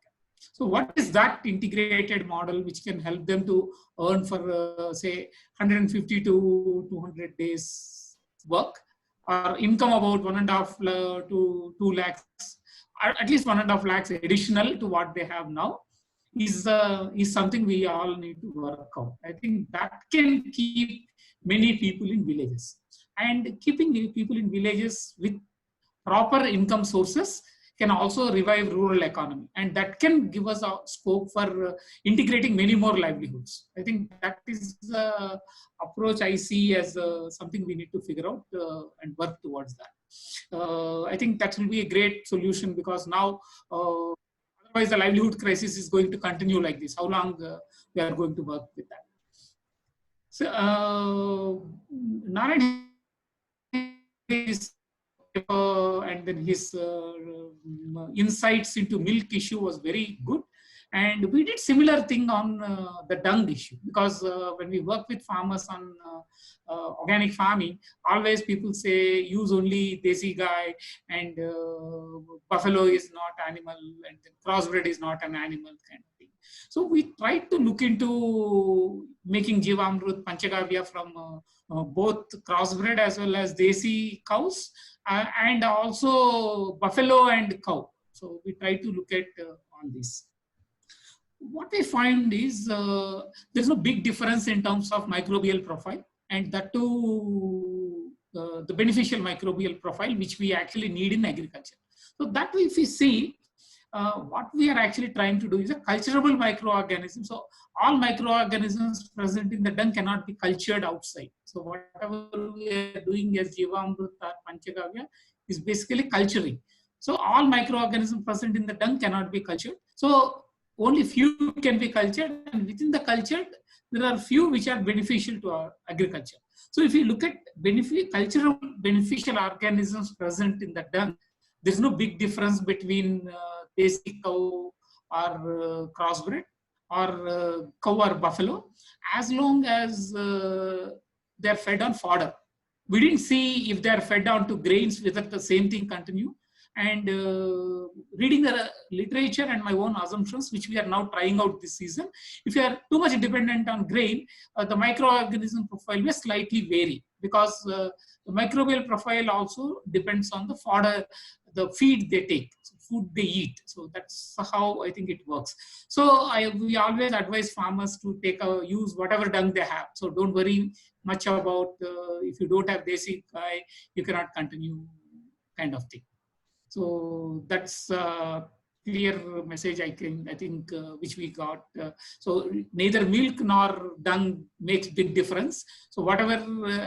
J: So what is that integrated model which can help them to earn for say 150 to 200 days work, or income about 1.5 to 2 lakhs, or at least 1.5 lakhs additional to what they have now, is something we all need to work out. I think that can keep many people in villages, and keeping people in villages with proper income sources can also revive rural economy, and that can give us a scope for integrating many more livelihoods. I think that is the approach I see as something we need to figure out and work towards that. I think that will be a great solution, because now otherwise the livelihood crisis is going to continue like this. How long we are going to work with that? So Narayan is and then his insights into milk issue was very good, and we did similar thing on the dung issue, because when we work with farmers on organic farming, always people say use only desi gai, and buffalo is not animal, and crossbred is not an animal, kind of thing. So we tried to look into making Jivamrut Panchagavya from both crossbred as well as desi cows, and also buffalo and cow. So we try to look at all this. What we find is there's no big difference in terms of microbial profile, and that too the beneficial microbial profile which we actually need in agriculture. So that way, if we see, what we are actually trying to do is a culturable microorganism. So all microorganisms present in the dung cannot be cultured outside. So whatever we are doing as Jivamrut or Panchagavya is basically culturing. So all microorganisms present in the dung cannot be cultured. So only few can be cultured, and within the cultured, there are few which are beneficial to our agriculture. So if you look at cultural beneficial organisms present in the dung, there's no big difference between desi cow or crossbred, or cow or buffalo, as long as they're fed on fodder. We didn't see if they're fed on to grains, whether the same thing continue. And reading the literature and my own assumptions, which we are now trying out this season, if you are too much dependent on grain, the microorganism profile may slightly vary, because the microbial profile also depends on the fodder, the feed they take, food they eat. So that's how I think it works. So we always advise farmers to use whatever dung they have. So don't worry much about if you don't have desi gai, you cannot continue, kind of thing. So that's a clear message I think which we got. So neither milk nor dung makes big difference. So whatever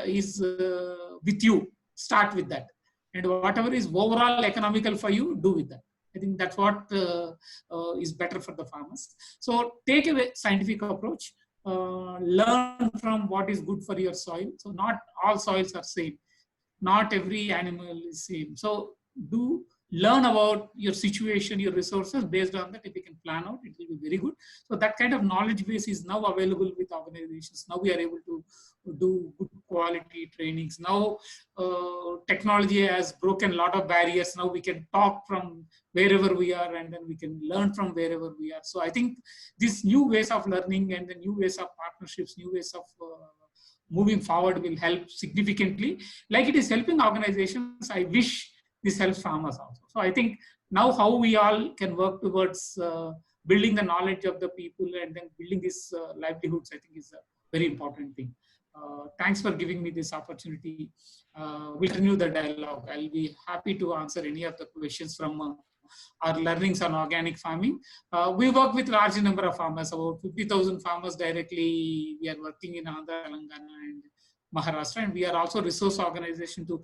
J: is with you, start with that. And whatever is overall economical for you, do with that. I think that's what is better for the farmers. So take a scientific approach, learn from what is good for your soil. So not all soils are same. Not every animal is same. So learn about your situation, your resources. Based on that, if you can plan out, it will be very good. So that kind of knowledge base is now available with organizations. Now we are able to do good quality trainings. Now technology has broken a lot of barriers. Now we can talk from wherever we are, and then we can learn from wherever we are. So I think these new ways of learning and the new ways of partnerships, new ways of moving forward will help significantly. Like it is helping organizations, I wish this helps farmers also. So I think now how we all can work towards building the knowledge of the people and then building these livelihoods, I think is a very important thing. Thanks for giving me this opportunity. We'll continue the dialogue. I'll be happy to answer any of the questions from our learnings on organic farming. We work with large number of farmers, about 50,000 farmers directly. We are working in Andhra, Telangana and Maharashtra, and we are also resource organization to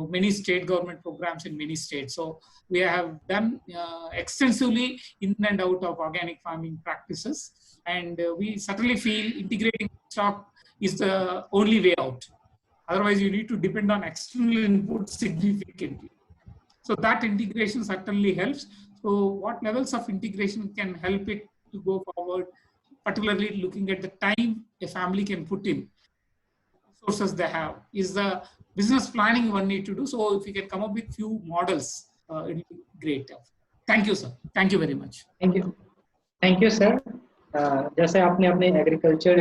J: many state government programs in many states. So we have done extensively in and out of organic farming practices, and we certainly feel integrating stock is the only way out. Otherwise, you need to depend on external input significantly. So that integration certainly helps. So what levels of integration can help it to go forward, particularly looking at the time a family can put in, resources they have, is the business planning one need to do. So if you can come up with few models, it will be great. Thank you, sir. Thank you very much.
A: Thank you, sir. जैसे आपने अपने एग्रीकल्चर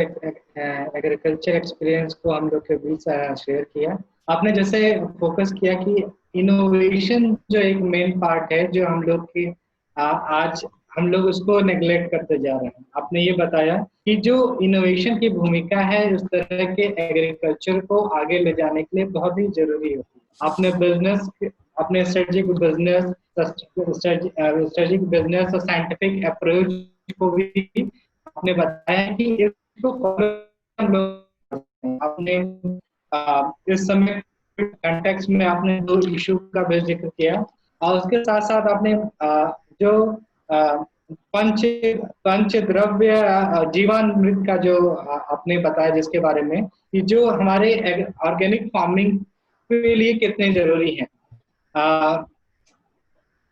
A: एक्सपीरियंस को हम लोग के बीच शेयर किया, आपने जैसे फोकस किया कि इनोवेशन जो एक मेन पार्ट है जो हम लोग की आज हम लोग उसको नेग्लेक्ट करते जा रहे हैं। आपने ये बताया कि जो इनोवेशन की भूमिका है उस तरह के एग्रीकल्चर को आगे ले जाने के लिए बहुत ही जरूरी होती है। आपने बिजनेस, अपने स्ट्रेटेजिक बिजनेस और साइंटिफिक अप्रोच को भी आपने बताया कि इसको आपने इस समय कॉन्टेक्स्ट में आपने 2 इशू का भी जिक्र किया, और उसके साथ साथ आपने जो पंच द्रव्य जीवामृत का जो आपने बताया, जिसके बारे में कि जो हमारे ऑर्गेनिक फार्मिंग के लिए कितने जरूरी हैं।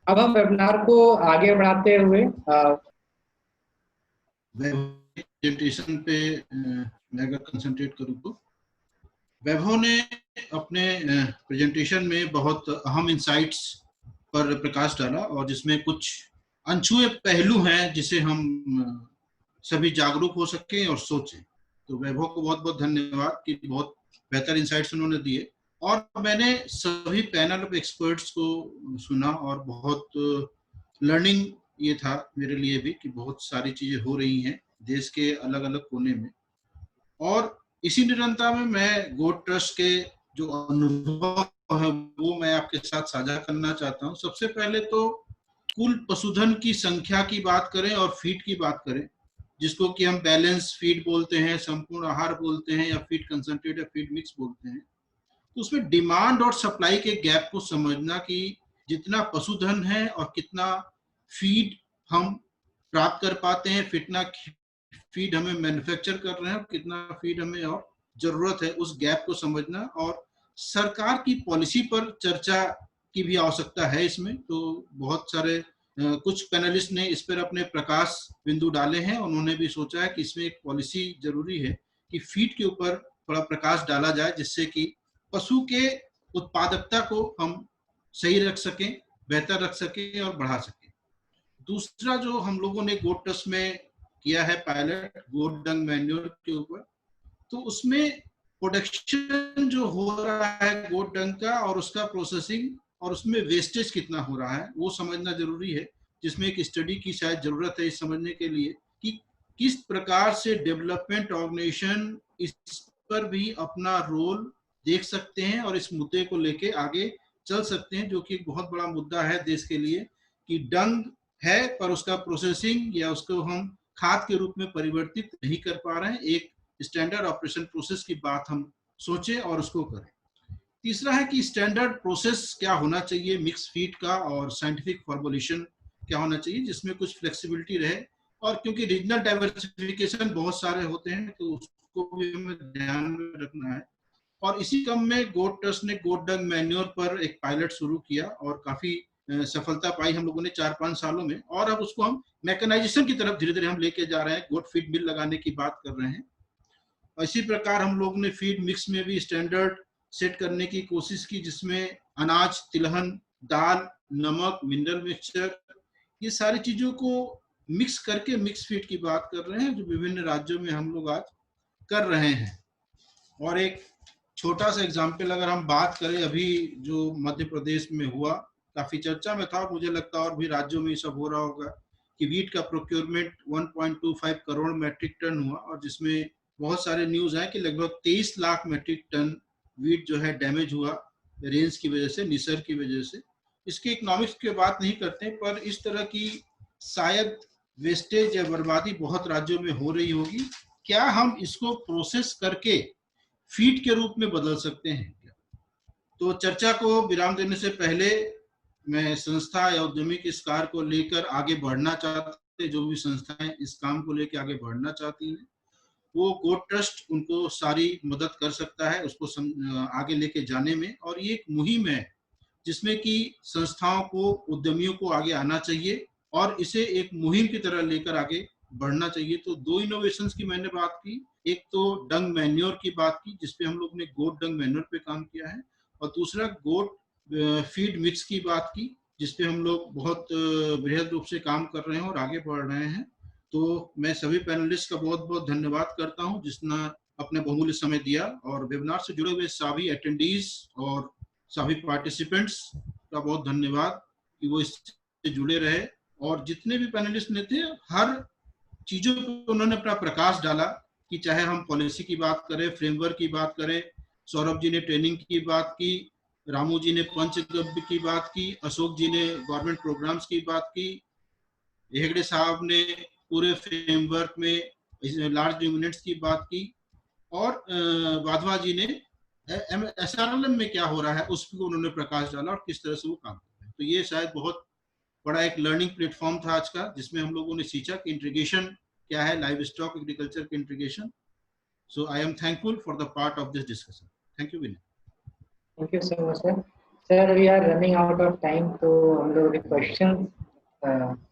A: अब हम वेबिनार को आगे बढ़ाते हुए
F: प्रेजेंटेशन पे मैं अगर कंसंट्रेट करूं तो वैभव ने अपने प्रेजेंटेशन में बहुत अहम इंसाइट्स पर प्रकाश डाला, और जिसमें कुछ अनछुए पहलू हैं जिसे हम सभी जागरूक हो सकें और सोचें। तो वैभव को बहुत बहुत धन्यवाद कि बहुत बेहतर इंसाइट्स उन्होंने दिए, और मैंने सभी पैनल ऑफ एक्सपर्ट्स को सुना और बहुत लर्निंग ये था मेरे लिए भी कि बहुत सारी चीजें हो रही हैं देश के अलग अलग कोने में। और इसी निरंतरता में मैं गोट ट्रस्ट के जो अनुभव है वो मैं आपके साथ साझा करना चाहता हूँ। सबसे पहले तो कुल पशुधन की संख्या की बात करें और फीड की बात करें, जिसको कि हम बैलेंस फीड बोलते हैं, संपूर्ण आहार बोलते हैं, या फीड कंसंट्रेट या फीड मिक्स बोलते हैं। तो उसमें डिमांड और सप्लाई के गैप को समझना कि जितना पशुधन है और कितना फीड हम प्राप्त कर पाते हैं, कितना फीड हमें मैन्युफैक्चर कर रहे हैं, कितना फीड हमें और जरूरत है, उस गैप को समझना, और सरकार की पॉलिसी पर चर्चा की भी आवश्यकता है इसमें। तो बहुत सारे कुछ पैनलिस्ट ने इस पर अपने प्रकाश बिंदु डाले हैं, उन्होंने भी सोचा है कि इसमें एक पॉलिसी जरूरी है कि फीड के ऊपर थोड़ा प्रकाश डाला जाए, जिससे कि पशु के उत्पादकता को हम सही रख सकें, बेहतर रख सकें और बढ़ा सकें। दूसरा जो हम लोगों ने गोट ट्रस्ट में किया है पायलट गोट डंग मैन्योर के ऊपर, तो उसमें प्रोडक्शन जो हो रहा है गोट डंग का और उसका प्रोसेसिंग और उसमें वेस्टेज कितना हो रहा है वो समझना जरूरी है, जिसमें एक स्टडी की शायद जरूरत है इस समझने के लिए कि किस प्रकार से डेवलपमेंट ऑर्गेनाइजेशन इस पर भी अपना रोल देख सकते हैं और इस मुद्दे को लेके आगे चल सकते हैं, जो कि एक बहुत बड़ा मुद्दा है देश के लिए कि डंग है पर उसका प्रोसेसिंग या उसको हम खाद के रूप में परिवर्तित नहीं कर पा रहे हैं। एक स्टैंडर्ड ऑपरेशन प्रोसेस की बात हम सोचें और उसको करें। तीसरा है कि स्टैंडर्ड प्रोसेस क्या होना चाहिए मिक्स फीड का, और साइंटिफिक फॉर्मुलेशन क्या होना चाहिए जिसमें कुछ फ्लेक्सिबिलिटी रहे, और क्योंकि रीजनल डाइवर्सिफिकेशन बहुत सारे होते हैं तो उसको भी हमें ध्यान में रखना है। और इसी क्रम में गोट ट्रस्ट ने गोट डंग मैन्योर पर एक पायलट शुरू किया और काफी सफलता पाई हम लोगों ने 4-5 सालों में, और अब उसको हम मैकेनाइजेशन की तरफ धीरे धीरे हम लेके जा रहे हैं, गोट फीड मिल लगाने की बात कर रहे हैं। और इसी प्रकार हम लोग ने फीड मिक्स में भी स्टैंडर्ड सेट करने की कोशिश की, जिसमें अनाज, तिलहन, दाल, नमक, मिनरल मिक्सचर, ये सारी चीजों को मिक्स करके मिक्स फीड की बात कर रहे हैं, जो विभिन्न राज्यों में हम लोग आज कर रहे हैं। और एक छोटा सा एग्जाम्पल अगर हम बात करें, अभी जो मध्य प्रदेश में हुआ, काफी चर्चा में था, मुझे लगता है और भी राज्यों में ये सब हो रहा होगा कि वीट का प्रोक्योरमेंट 1.25 करोड़ मैट्रिक टन हुआ, और जिसमें बहुत सारे न्यूज है कि लगभग 23 लाख मैट्रिक टन वीट जो है डैमेज हुआ रेंज की वजह से, निसर की वजह से। इसके इकोनॉमिक्स की बात नहीं करते, पर इस तरह की शायद वेस्टेज या बर्बादी बहुत राज्यों में हो रही होगी। क्या हम इसको प्रोसेस करके फीड के रूप में बदल सकते हैं क्या? तो चर्चा को विराम देने से पहले मैं संस्था या उद्यमी के इस कार्य को लेकर आगे बढ़ना चाहते, जो भी संस्थाएं इस काम को लेकर आगे बढ़ना चाहती हैं, वो गोट ट्रस्ट उनको सारी मदद कर सकता है उसको आगे लेके जाने में। और ये एक मुहिम है जिसमें कि संस्थाओं को, उद्यमियों को आगे आना चाहिए और इसे एक मुहिम की तरह लेकर आगे बढ़ना चाहिए। तो दो इनोवेशंस की मैंने बात की, एक तो डंग मैन्योर की बात की जिसपे हम लोग ने गोट डंग मैन्योर पे काम किया है, और दूसरा गोट फीड मिक्स की बात की जिसपे हम लोग बहुत बृहद रूप से काम कर रहे हैं और आगे बढ़ रहे हैं। तो मैं सभी पैनलिस्ट का बहुत बहुत धन्यवाद करता हूं जिसने अपने बहुमूल्य समय दिया, और वेबिनार से जुड़े हुए सभी अटेंडीज और सभी पार्टिसिपेंट्स का बहुत धन्यवाद कि वो इससे जुड़े रहे। और जितने भी पैनलिस्ट ने थे, हर चीजों पर उन्होंने अपना प्रकाश डाला, कि चाहे हम पॉलिसी की बात करें, फ्रेमवर्क की बात करें, सौरभ जी ने ट्रेनिंग की बात की, रामू जी ने पंचगव्य की बात की, अशोक जी ने गवर्नमेंट प्रोग्राम्स की बात की, हेगड़े साहब ने पूरे फ्रेमवर्क में लार्ज यूनिट्स की बात की, और वाधवा जी ने SRLM में क्या हो रहा है उस पर उन्होंने प्रकाश डाला और किस तरह से वो काम कर रहे हैं। तो ये शायद बहुत बड़ा एक लर्निंग प्लेटफॉर्म था आज का, जिसमें हम लोगों ने सीखा कि इंटीग्रेशन क्या है, लाइव स्टॉक एग्रीकल्चर के integration. So I am thankful for the part of this discussion. Thank you Vinay.
A: Thank you so much sir. Sir we are running out of time, तो हम लोग के क्वेश्चन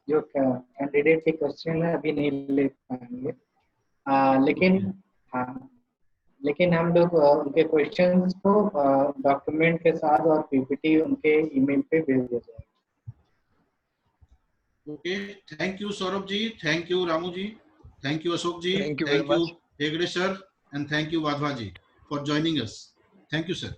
A: जो कैंडिडेट के क्वेश्चन है अभी नहीं ले पाएंगे, लेकिन हम लोग उनके क्वेश्चंस को डॉक्यूमेंट के साथ और पीपीटी उनके ईमेल पे भेज दिया जाएगा।
F: Okay, thank you Saurabh ji, thank you Ramu ji, thank you Ashok ji,
E: Thank you
F: thank
E: very
F: you
E: much.
F: Hegde sir, and thank you Wadhwa ji for joining us. Thank you sir.